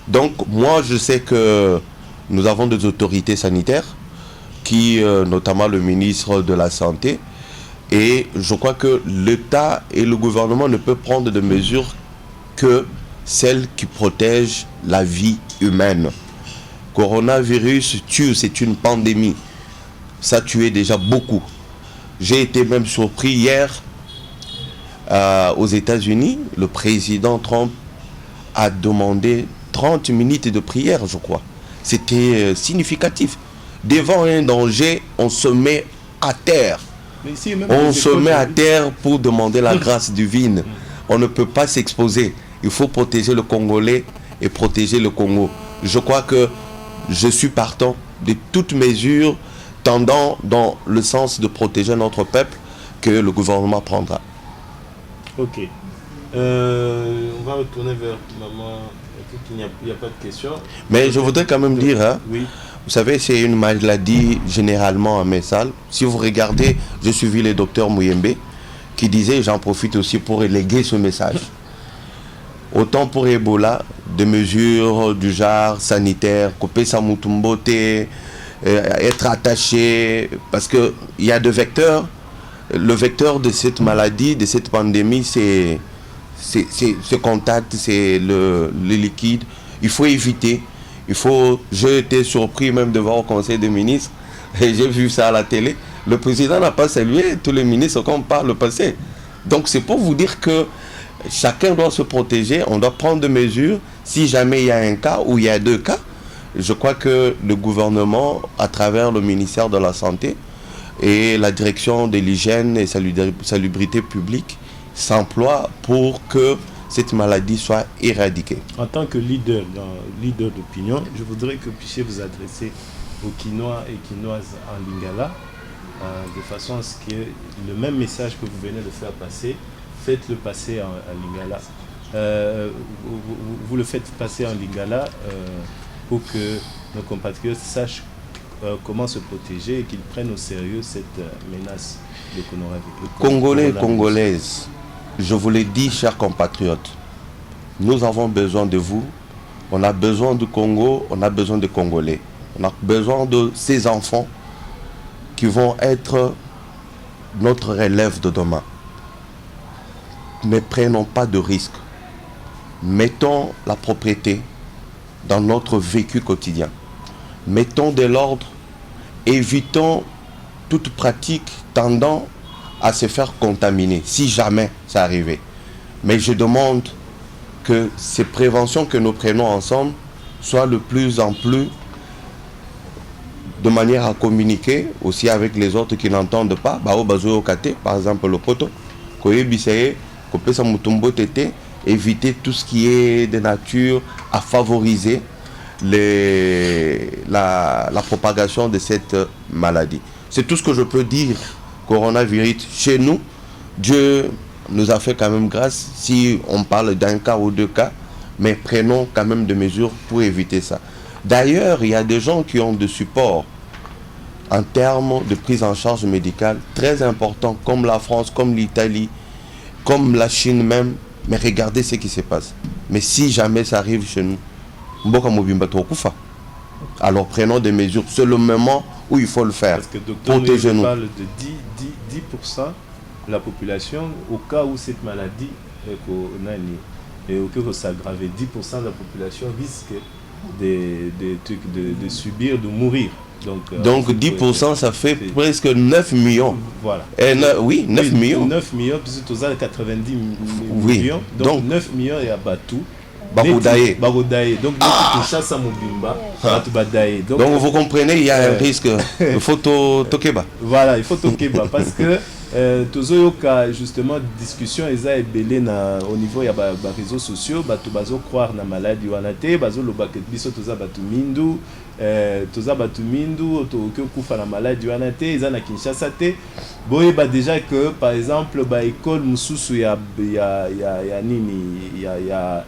Donc moi je sais que nous avons des autorités sanitaires qui, notamment le ministre de la Santé, et je crois que l'État et le gouvernement ne peuvent prendre de mesures que celles qui protègent la vie humaine. Coronavirus tue, c'est une pandémie. Ça tuait déjà beaucoup. J'ai été même surpris hier aux États-Unis, le président Trump a demandé 30 minutes de prière, je crois. C'était significatif. Devant un danger, on se met à terre. On se met à terre pour demander la grâce divine. On ne peut pas s'exposer. Il faut protéger le Congolais et protéger le Congo. Je crois que je suis partant de toutes mesures tendant dans le sens de protéger notre peuple que le gouvernement prendra. Ok. On va retourner vers maman. Il n'y a pas de questions. Mais je voudrais quand même dire, hein, oui. Vous savez, c'est une maladie généralement en métal. Si vous regardez, j'ai suivi le docteur Mouyembe qui disait, j'en profite aussi pour léguer ce message. Autant pour Ebola, des mesures du genre sanitaire, couper sa mutumbote, être attaché, parce qu'il y a deux vecteurs. Le vecteur de cette maladie, de cette pandémie, c'est ce contact, c'est le liquide. Il faut éviter. J'ai été surpris même de voir au Conseil des ministres, et j'ai vu ça à la télé. Le président n'a pas salué tous les ministres comme par le passé. Donc c'est pour vous dire que chacun doit se protéger, on doit prendre des mesures. Si jamais il y a un cas ou il y a 2 cas, je crois que le gouvernement, à travers le ministère de la Santé et la direction de l'hygiène et salubrité publique, s'emploie pour que cette maladie soit éradiquée. En tant que leader d'opinion, je voudrais que vous puissiez vous adresser aux Quinois et Quinoises en Lingala, de façon à ce que le même message que vous venez de faire passer, faites-le passer en Lingala. Vous le faites passer en Lingala pour que nos compatriotes sachent comment se protéger et qu'ils prennent au sérieux cette menace de coronavirus. Congolais et Congolaises, je vous l'ai dit, chers compatriotes, nous avons besoin de vous. On a besoin du Congo, on a besoin des Congolais. On a besoin de ces enfants qui vont être notre relève de demain. Ne prenons pas de risques. Mettons la propriété dans notre vécu quotidien. Mettons de l'ordre. Évitons toute pratique tendant à se faire contaminer, si jamais ça arrivait. Mais je demande que ces préventions que nous prenons ensemble soient de plus en plus de manière à communiquer aussi avec les autres qui n'entendent pas. Par exemple, le poto, éviter tout ce qui est de nature à favoriser la propagation de cette maladie. C'est tout ce que je peux dire. Coronavirus chez nous, Dieu nous a fait quand même grâce si on parle d'un cas ou 2 cas, mais prenons quand même des mesures pour éviter ça. D'ailleurs, il y a des gens qui ont des supports en termes de prise en charge médicale très importants, comme la France, comme l'Italie, comme la Chine même, mais regardez ce qui se passe. Mais si jamais ça arrive chez nous, alors prenons des mesures. C'est le moment où il faut le faire. Parce que docteur Protégeons-nous. Parle de 10% de la population au cas où cette maladie s'aggrave. 10% de la population risque trucs de subir, de mourir. Donc 10% ça fait presque 9 millions. Voilà. Oui, 9 millions. 9 millions, puisque tous 90 oui. millions. Donc 9 millions et à Batou. Bagodaye. Donc tu chasses à Mobimba, Badaye. Donc vous comprenez, il y a un risque. Il faut Tokeba. Voilà, il faut Tokeba parce que Tozoyoka justement discussion eza ebele na au niveau ya ba réseaux sociaux, batu bazo croire na maladie wanate, bazo lobaket biso toza batu mindu, to kufa na maladie wanate, eza na Kinshasa te. Boye ba déjà que par exemple ba école mususu ya nini ya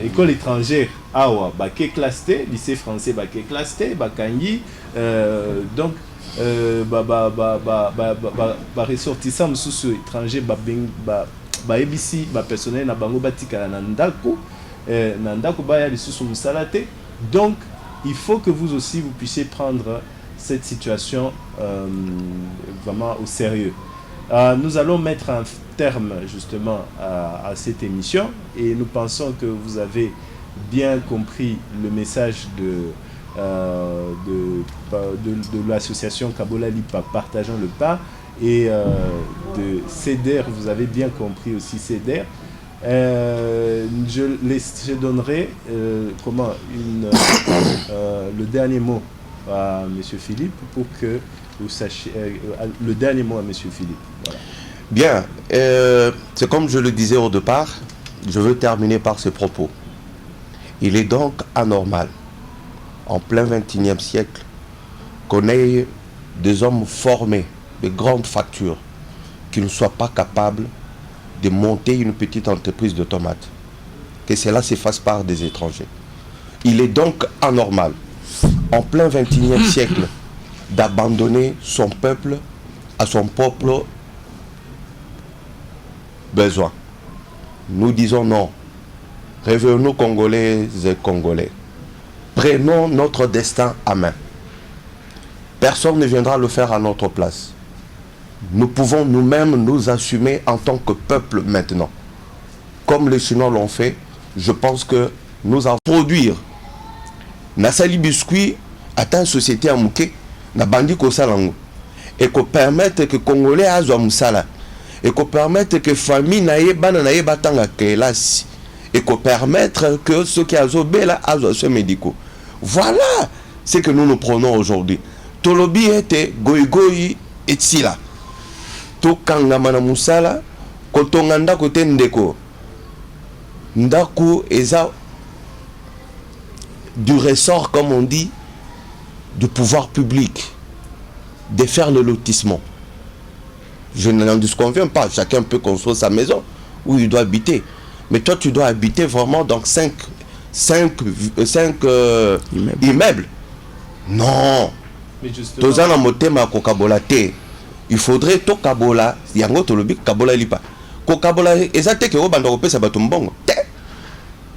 école étrangère awa baké classe T, lycée français baké classe T, bakangi donc ressortissant mususu étranger ebisi personnel na bango batikala na ndako baya lisusu musala te. Donc il faut que vous aussi vous puissiez prendre cette situation vraiment au sérieux. Nous allons mettre un terme justement à cette émission et nous pensons que vous avez bien compris le message de l'association Kabola Lipa Partageons le Pas et de CEDER, vous avez bien compris aussi CEDER. Je donnerai le dernier mot à M. Philippe pour que vous sachiez le dernier mot à M. Philippe. Voilà. Bien, c'est comme je le disais au départ, je veux terminer par ce propos. Il est donc anormal, en plein XXIe siècle, qu'on ait des hommes formés de grandes factures qui ne soient pas capables de monter une petite entreprise de tomates, que cela se fasse par des étrangers. Il est donc anormal, en plein XXIe siècle, d'abandonner son peuple à son propre besoin. Nous disons non. Réveillons-nous Congolais et Congolais. Prenons notre destin à main. Personne ne viendra le faire à notre place. Nous pouvons nous-mêmes nous assumer en tant que peuple maintenant. Comme les Chinois l'ont fait, je pense que nous allons produire. Nasali biscuit atteint société à Mouké, na bandi ko salango. Et qu'on permette que Congolais azwa musala. Et qu'on permette que famille naye bana naye batanga kelasi. Et qu'on permette que ceux qui azobé là azwa ce médicaux. Voilà ce que nous prenons aujourd'hui. Tolobi était goigoi et tsila. To kangama na musala kotonga ndako te ndeko. Ndaku eza du ressort, comme on dit, du pouvoir public de faire le lotissement. Je n'en disconviens pas, chacun peut construire sa maison où il doit habiter. Mais toi, tu dois habiter vraiment dans 5 immeubles. Non. Tozana motema kokabola te. Il faudrait to kabola, yango tolobi kabola lipa. Kokabola ezate ke obanda kopesa bato mbongo.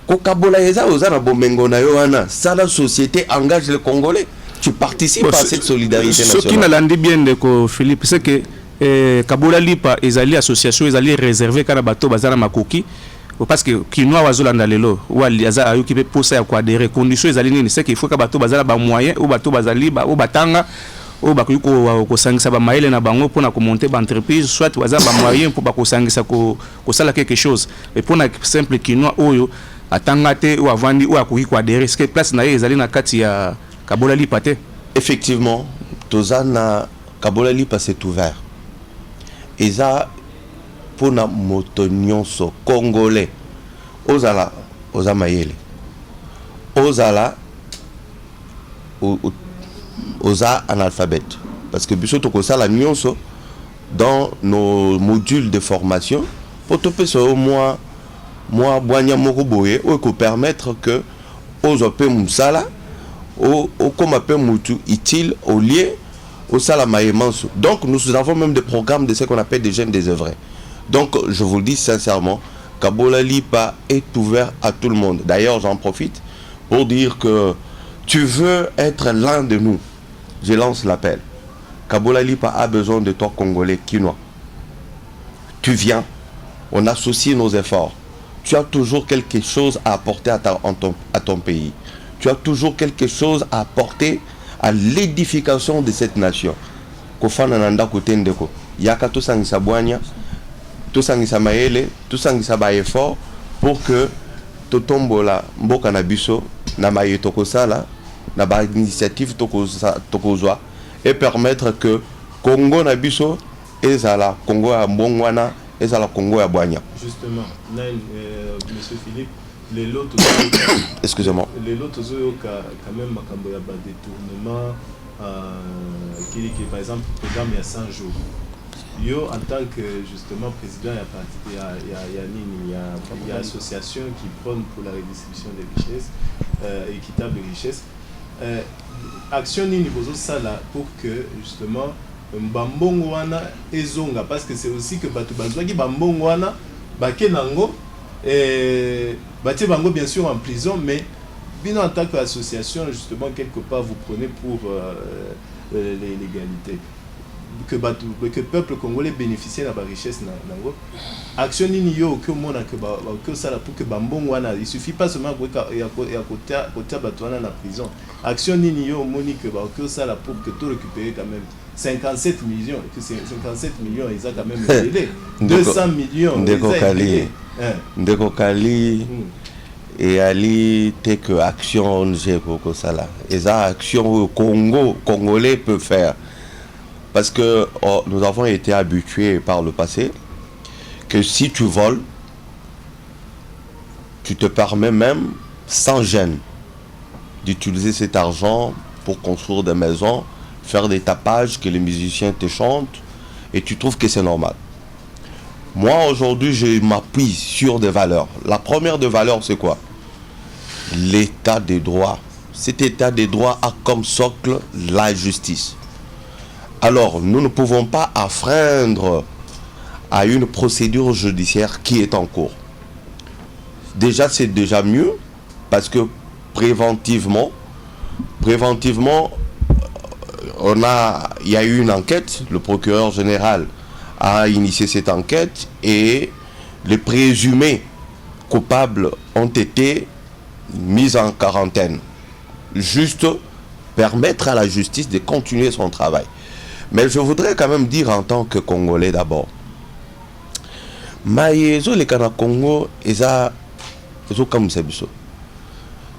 Kokabola eza ozana bomengo na yo wana. Ça la société engage les Congolais. Tu participes à cette solidarité nationale. Ce qui n'a l'andi bien de Philippe, c'est que Kabola Lipa ezali association ezali réservé kana bato bazana makoki parce que kinwa wazolanda lelo ou aliaza ayoki pe posa ya adhérer condition ezali nini, c'est qu'il faut que bato bazala ba moyen ou bato bazali ba ou batanga ou bakoki ko sangisa ba maele na bango pona ko monter ba entreprise, soit bazala ba moyen pour ba ko sangisa ko sala quelque chose. Et pour na simple kinwa oyo atanga te ou avandi ou akoki ko adhérer, c'est que place na ezali na kati ya Kabola Lipa te. Effectivement, tozana Kabola Lipa c'est ouvert. Eza pour na motonyonso congolais ozala mayele ozala oza analphabète parce que biso to ça la nyonso dans nos modules de formation pour te faire au moins boanya moko boye ou ko permettre que ozope musala o comme appelle mutu utile au lieu au salamaïmanso. Donc nous avons même des programmes de ce qu'on appelle des jeunes désœuvrés. Donc je vous le dis sincèrement, Kabola Lipa est ouvert à tout le monde. D'ailleurs j'en profite pour dire que tu veux être l'un de nous. Je lance l'appel. Kabola Lipa a besoin de toi Congolais Kinois. Tu viens, on associe nos efforts. Tu as toujours quelque chose à apporter à ton pays. tu as toujours quelque chose à apporter à l'édification de cette nation. Kofana nanda kotendeko. Yaka to sangisa boanya, to sangisa maele, to sangisa ba effort pour que to tombola mboka na biso na maye tokosala na ba initiative tokozwa et permettre que Congo na biso ezala Congo ya mbongwana ezala Congo ya boanya. Justement, monsieur Philippe, les lots excusez-moi. Les lots quand même makambo ya ba détournement qui par exemple programme il y a 100 jours. Yo en tant que justement président il y a association qui prône pour la redistribution des richesses équitable de richesses. Action nini bozo sala pour que justement mbambongo wana ezonga parce que c'est aussi que batu bazwaki bambongo wana bakenango batie bango bien sûr en prison mais bino en tant qu'association justement quelque part vous prenez pour l'égalité que le peuple congolais bénéficie de la richesse nango action nini yo que mona que ça pour que bambongo wana il suffit pas seulement ya kota batwana na prison action nini yo moni que ça pour que tout récupérer quand même 57 millions que 57 millions ils ont quand même aidé 200 millions ndeko kali et ali tes que action j'ai pour ça là et ça action au Congo congolais peut faire. Parce que nous avons été habitués par le passé que si tu voles, tu te permets même sans gêne d'utiliser cet argent pour construire des maisons, faire des tapages, que les musiciens te chantent et tu trouves que c'est normal. Moi aujourd'hui je m'appuie sur des valeurs. La première des valeurs c'est quoi? L'état des droits. Cet état des droits a comme socle la justice. Alors, nous ne pouvons pas enfreindre à une procédure judiciaire qui est en cours. Déjà, c'est déjà mieux parce que préventivement, il y a eu une enquête, le procureur général a initié cette enquête et les présumés coupables ont été mis en quarantaine. Juste permettre à la justice de continuer son travail. Mais je voudrais quand même dire en tant que Congolais d'abord.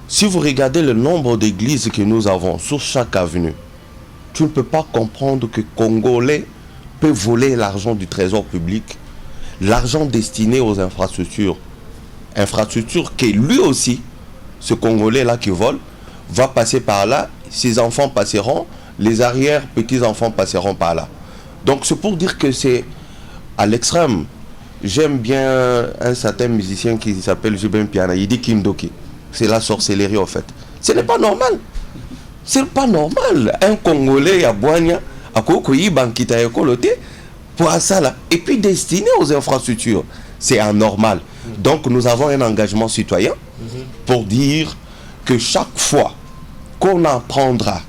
Si vous regardez le nombre d'églises que nous avons sur chaque avenue, tu ne peux pas comprendre que Congolais peut voler l'argent du trésor public, l'argent destiné aux infrastructures. Infrastructures que lui aussi, ce Congolais-là qui vole, va passer par là, ses enfants passeront, les arrière-petits-enfants passeront par là. Donc c'est pour dire que c'est à l'extrême. J'aime bien un certain musicien qui s'appelle Jubin Piana, il dit Kindoki. C'est la sorcellerie en fait. Ce n'est pas normal. C'est pas normal. Un Congolais à Boigna, à Kokoyi, Bankita et Kolote, pour ça là. Et puis destiné aux infrastructures. C'est anormal. Donc nous avons un engagement citoyen pour dire que chaque fois qu'on apprendra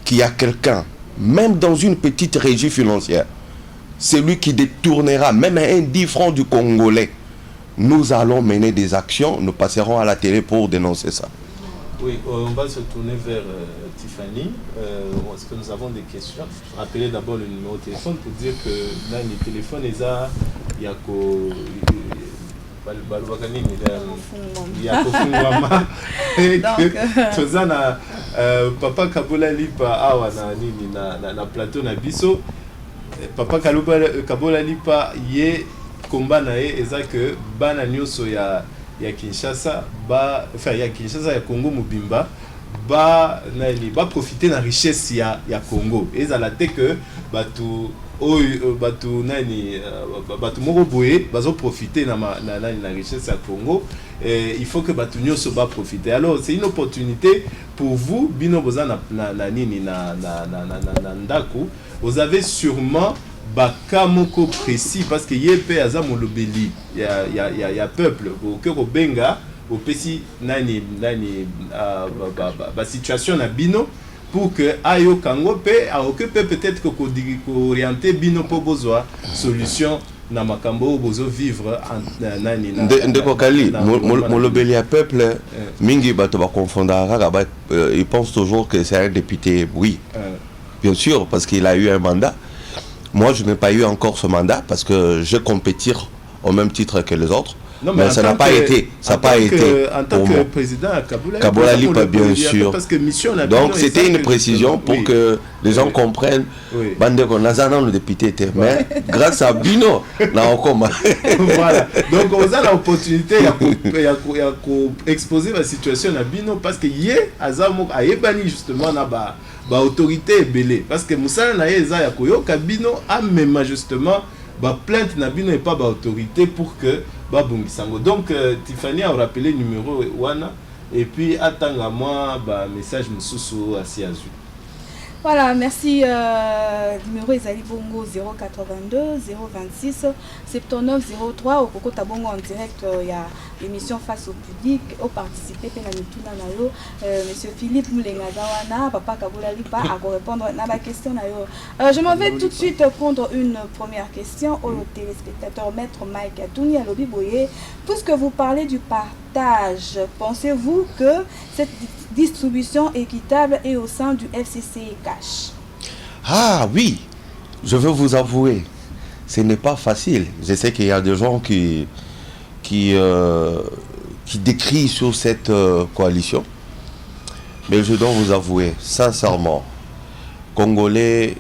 qu'il y a quelqu'un, même dans une petite régie financière, c'est lui qui détournera même un 10 francs du Congolais. Nous allons mener des actions, nous passerons à la télé pour dénoncer ça. Oui, on va se tourner vers Tiffany. Est-ce que nous avons des questions? Rappelez d'abord le numéro de téléphone pour dire que là, les téléphones, il y a papa Kabola Lipa awa na plateau na biso papa Kabola Lipa ye komba na ye eza que bana nyoso ya Kinshasa enfin ya Kinshasa ya Congo mobimba ba profiter na richesse ya Congo ezala te que batu batu moko boye bazo profiter na richesse ya Congo. Il faut que batu nyoso ba profiter. Alors c'est une opportunité pour vous bino boza na nini na ndako. Vous avez sûrement baka moko précis parce que yepe aza molobeli ya peuple que benga au pesi nani ba situation na bino pour que ayo kango pe occuper peut-être que orienter bino pour besoin solution na makambo bozo vivre en nani na ndeko kali molobeli ya peuple mingi bato ba confondara ils pensent toujours que c'est un député, oui, bien sûr, parce qu'il a eu un mandat. Moi je n'ai pas eu encore ce mandat parce que je compétir au même titre que les autres. Non, mais ça n'a pas été. Ça n'a pas été. En tant que président à Kaboula Lipa, bien sûr. Parce que mission, donc c'était une précision pour que les gens comprennent. Bande qu'on a le député était. Mais grâce à Bino, là encore. Voilà. Donc on a l'opportunité d'exposer la situation à Bino parce que hier, Azamo a ébani justement là-bas. Autorité belée. Parce que Moussa na yeza ya koyoka Bino a même justement plainte na Bino et pas autorité pour que donc Tiffany a rappelé numéro wana et puis attends à moi message mususu asi azu. Voilà, merci. Numéro Ezali Bongo 082 026 79 03 au Koko Tabongo en direct. Il y a l'émission Face au public. Au participer, Monsieur Philippe Moulengazawana, Papa Kaboula Lipa, à répondre à la question. Je m'en vais tout de suite prendre une première question au téléspectateur Maître Mike Atouni à Lobby Boye. Puisque vous parlez du partage, pensez-vous que cette distribution équitable est au sein du FCC Cash? Ah oui, je veux vous avouer, ce n'est pas facile. Je sais qu'il y a des gens qui décrient sur cette coalition, mais je dois vous avouer, sincèrement, Congolais,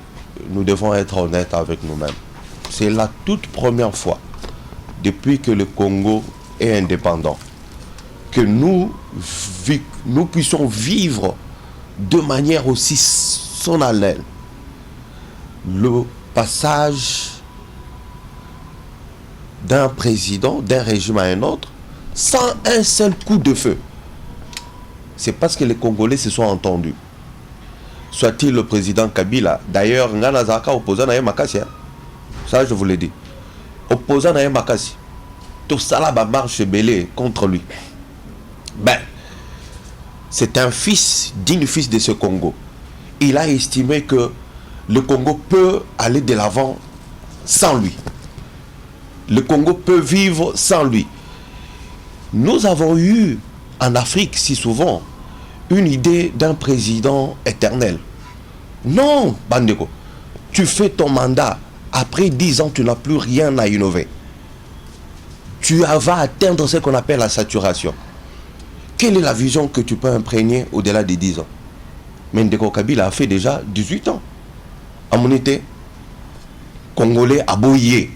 nous devons être honnêtes avec nous-mêmes. C'est la toute première fois, depuis que le Congo est indépendant, que nous puissions vivre de manière aussi solennelle le passage d'un président, d'un régime à un autre, sans un seul coup de feu. C'est parce que les Congolais se sont entendus. Soit-il le président Kabila, d'ailleurs, Nganazaka opposant à Makassi, ça je vous l'ai dit, opposant à Makassi, tout ça là marche belé contre lui. Ben, c'est un fils digne fils de ce Congo. Il a estimé que le Congo peut aller de l'avant sans lui. Le Congo peut vivre sans lui. Nous avons eu en Afrique si souvent une idée d'un président éternel. Non, Bandeko, tu fais ton mandat. Après 10 ans, tu n'as plus rien à innover. Tu vas atteindre ce qu'on appelle la saturation. Quelle est la vision que tu peux imprégner au-delà de 10 ans? Ndeko Kabila a fait déjà 18 ans. À mon été, Congolais a bouillé.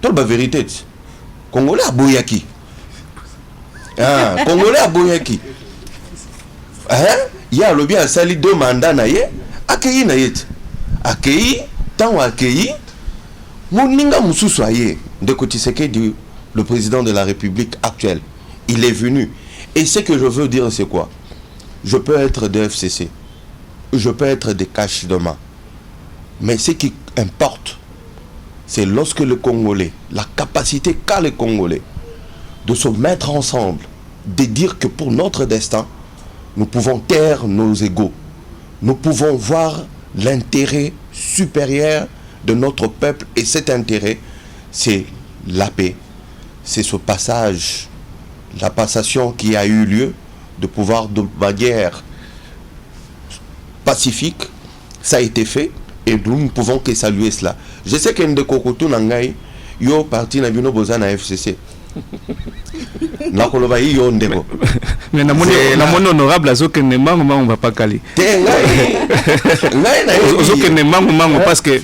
Toute la vérité. Congolais a bouillé qui? Congolais a bouillé qui? Il y a le bien sali 2 mandats naïe. Accueilli naïe. Accueilli, tant accueilli. Mouninga Moussou aye. Ndeko Tshisekedi, le président de la République actuelle, il est venu. Et ce que je veux dire, c'est quoi? Je peux être de FCC, je peux être de Cash demain. Mais ce qui importe, c'est lorsque le Congolais, la capacité qu'a le Congolais de se mettre ensemble, de dire que pour notre destin, nous pouvons taire nos égos. Nous pouvons voir l'intérêt supérieur de notre peuple. Et cet intérêt, c'est la paix. C'est ce passage, la passation qui a eu lieu, de pouvoir de manière pacifique. Ça a été fait et nous ne pouvons que saluer cela. Je sais qu'il y a des Kokotou Nangai, yo parti na bino boza na FCC. Nakoloba yo ndeko. Mais na mon honorable azoke ne mangu mangu va pas caler. Azoke ne mangu mangu parce que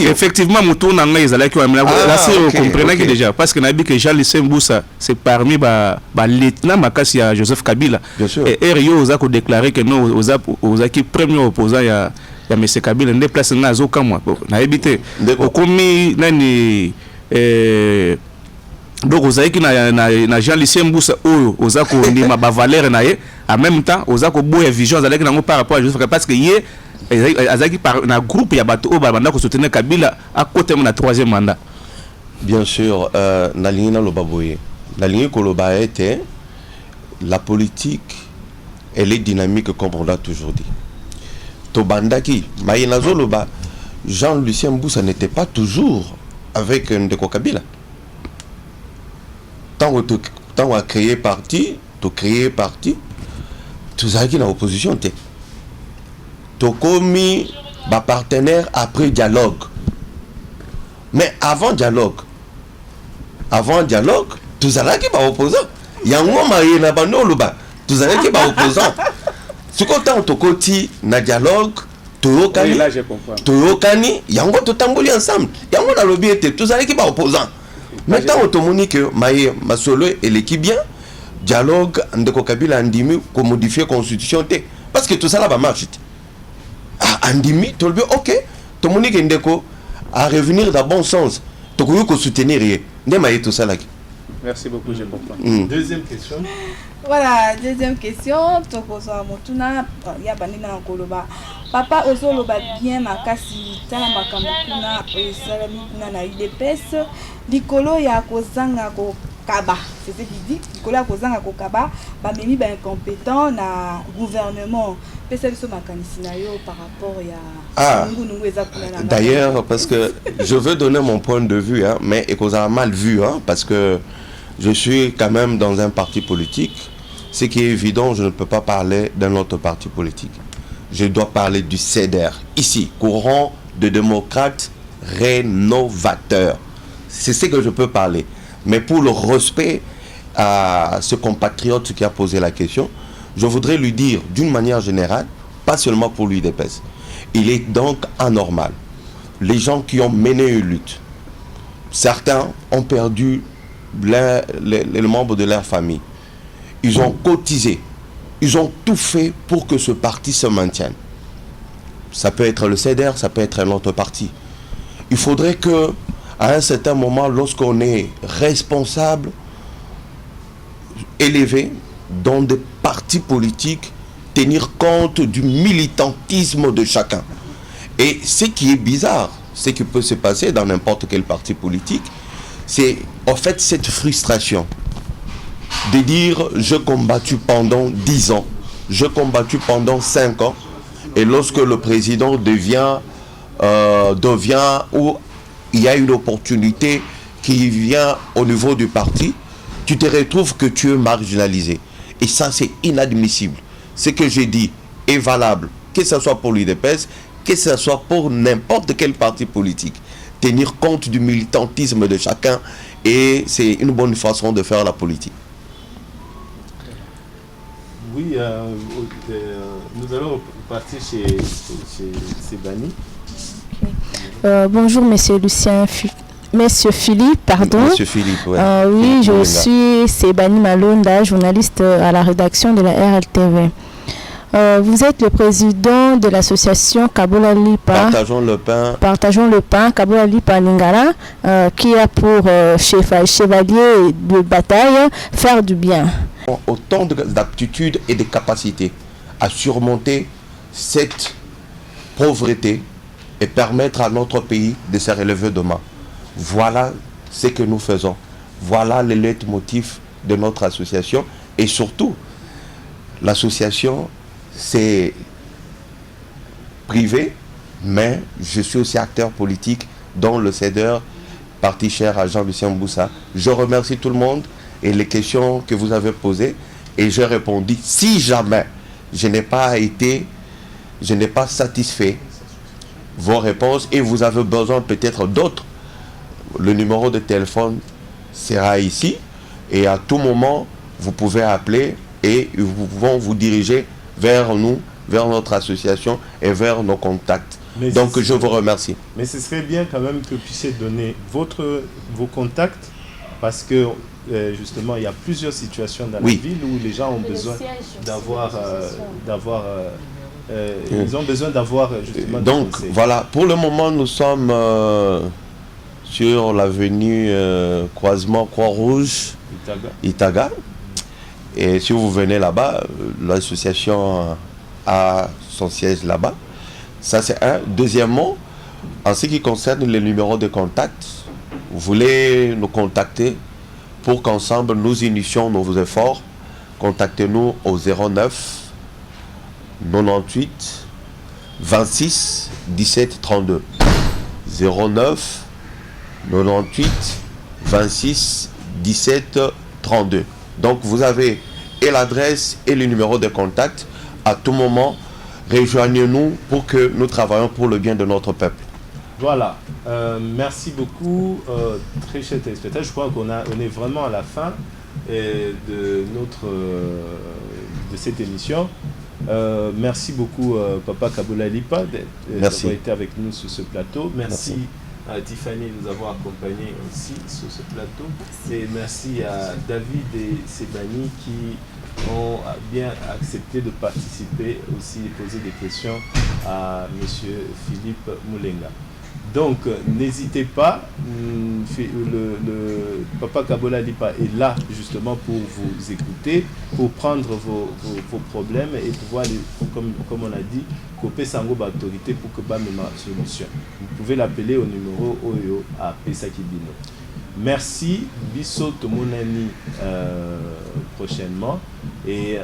effectivement mutu na ngai ezala ki wa la c'est comprenez que déjà parce que na bi que Jean Lucien Mboussa c'est parmi ba lieutenant makasi ya Joseph Kabila et Rio ozako déclarer que non ozaki premier opposant ya M. Kabila ne place na azoka moi na habité okomi nani donc ozaki na Jean Lucien Mboussa oyo ozako ndima ba valeur na ye en même temps ozako boya vision azalaki nango par rapport à Joseph parce que yé azaki par na groupe ya bato o banda ko soutenir Kabila à côté na 3e mandat. Bien sûr, na ligne lo baboye. La ligne koloba était la politique, elle est dynamique comme on l'a toujours dit. To bandaki, Maïnazo loba, Jean Lucien Mboussa n'était pas toujours avec Ndeko Kabila. Tant que tu as créé parti, tu as qui dans l'opposition. Tu as commis un partenaire après dialogue. Mais avant dialogue, tu as qui va opposant. Il y a un moment où il y a un moment tu as qui va opposant. Ce qu'on t'a dit dans le dialogue, Oui, là, je comprends. Toyokani, il y a un tamboli ensemble. Il y a un dans le lobby, tous les qui sont opposants. Maintenant, on te dit que Masolo et l'équipe bien, dialogue, Ndeko Kabila Andimi, pour modifier la constitution. Parce que tout ça là va marcher. Andimi, tu le dis, ok, tout le monde dit que Ndeko à revenir dans le bon sens. Tu peux soutenir rien. Tout ça là. Merci beaucoup, je comprends. Deuxième question. Voilà, deuxième question. Tokoza Motuna, ya banina Koloba. Papa Ozoloba bien makasi tala makambo kuna esalami kuna na UDPS likolo ya kozanga ko kaba. C'est ce qu'il dit. Likolo ya kozanga ko kaba, ba memi ba incompétent na gouvernement. Pesa biso makanisi na yo par rapport ya nungu eza kuna na. D'ailleurs, parce que je veux donner mon point de vue, hein, mais Ekoza a mal vu, hein, parce que je suis quand même dans un parti politique. Ce qui est évident, je ne peux pas parler d'un autre parti politique. Je dois parler du CEDER. Ici, courant de démocrates rénovateurs. C'est ce que je peux parler. Mais pour le respect à ce compatriote qui a posé la question, je voudrais lui dire d'une manière générale, pas seulement pour l'UDPS, il est donc anormal. Les gens qui ont mené une lutte, certains ont perdu les membres de leur famille. Ils ont cotisé. Ils ont tout fait pour que ce parti se maintienne. Ça peut être le CEDER, ça peut être un autre parti. Il faudrait que, à un certain moment, lorsqu'on est responsable, élevé dans des partis politiques, tenir compte du militantisme de chacun. Et ce qui est bizarre, ce qui peut se passer dans n'importe quel parti politique, c'est en fait cette frustration de dire j'ai combattu pendant 10 ans, j'ai combattu pendant 5 ans, et lorsque le président devient où il y a une opportunité qui vient au niveau du parti, tu te retrouves que tu es marginalisé. Et ça, c'est inadmissible. Ce que j'ai dit est valable, que ce soit pour l'UDPS, que ce soit pour n'importe quel parti politique. Tenir compte du militantisme de chacun, et c'est une bonne façon de faire la politique. Oui, nous allons partir chez Sebani. Okay. Bonjour, monsieur Lucien. Monsieur Philippe, pardon. Monsieur Philippe, ouais. Oui, je suis Sebani Malonda, journaliste à la rédaction de la RLTV. Vous êtes le président de l'association Kabola Lipa. Partageons le pain, Kabola Lipa Lingala, qui a pour chevalier de bataille faire du bien. Autant d'aptitudes et de capacités à surmonter cette pauvreté et permettre à notre pays de se relever demain. Voilà ce que nous faisons. Voilà le leitmotiv de notre association. Et surtout, l'association, c'est privé, mais je suis aussi acteur politique dans le CEDER, parti cher à Jean-Lucien Mboussa. Je remercie tout le monde et les questions que vous avez posées, et j'ai répondu. Si jamais je n'ai pas satisfait vos réponses et vous avez besoin peut-être d'autres, le numéro de téléphone sera ici, et à tout moment vous pouvez appeler et ils vont vous diriger vers nous, vers notre association et vers nos contacts. Donc je vous remercie. Mais ce serait bien quand même que vous puissiez donner vos contacts, parce que justement il y a plusieurs situations dans la ville où les gens ont besoin d'avoir ils ont besoin d'avoir justement. Donc voilà, pour le moment nous sommes sur l'avenue croisement Croix-Rouge Itaga. Et si vous venez là-bas, l'association a son siège là-bas. Ça, c'est un. Deuxièmement, en ce qui concerne les numéros de contact, vous voulez nous contacter pour qu'ensemble nous initions nos efforts. Contactez-nous au 09 98 26 17 32. 09 98 26 17 32. Donc vous avez et l'adresse et le numéro de contact. À tout moment, rejoignez-nous pour que nous travaillions pour le bien de notre peuple. Voilà, merci beaucoup, très chers téléspectateurs. Je crois qu'on est vraiment à la fin de cette émission. Merci beaucoup, Papa Kabola Lipa, d'avoir été avec nous sur ce plateau. Merci à Tiffany de nous avoir accompagnés aussi sur ce plateau. Et merci à David et Sebani qui ont bien accepté de participer aussi et poser des questions à M. Philippe Moulenga. Donc, n'hésitez pas, le Papa Kabola Lipa est là justement pour vous écouter, pour prendre vos problèmes et pouvoir, comme on a dit, couper sango autorité pour que vous ayez une solution. Vous pouvez l'appeler au numéro OYO à Pesakibino. Merci, Bisso Tomonani prochainement et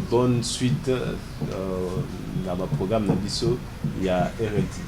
bonne suite dans le programme Nabisso, il y a RLT.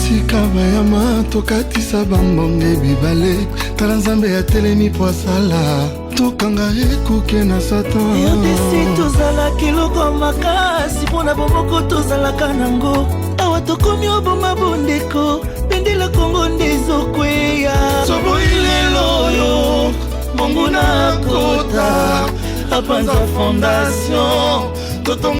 mosika bayama tokatisa bambonge bibale tala nzambe ya telemi po asala tokanga ekuke na satan yokesi tozalaki loko makasi mpona bomoko tozalaka nango awa tokomi oboma bondeko bendela kongo nde ezokweya soboilelo oyo mongo na kota apanza fondation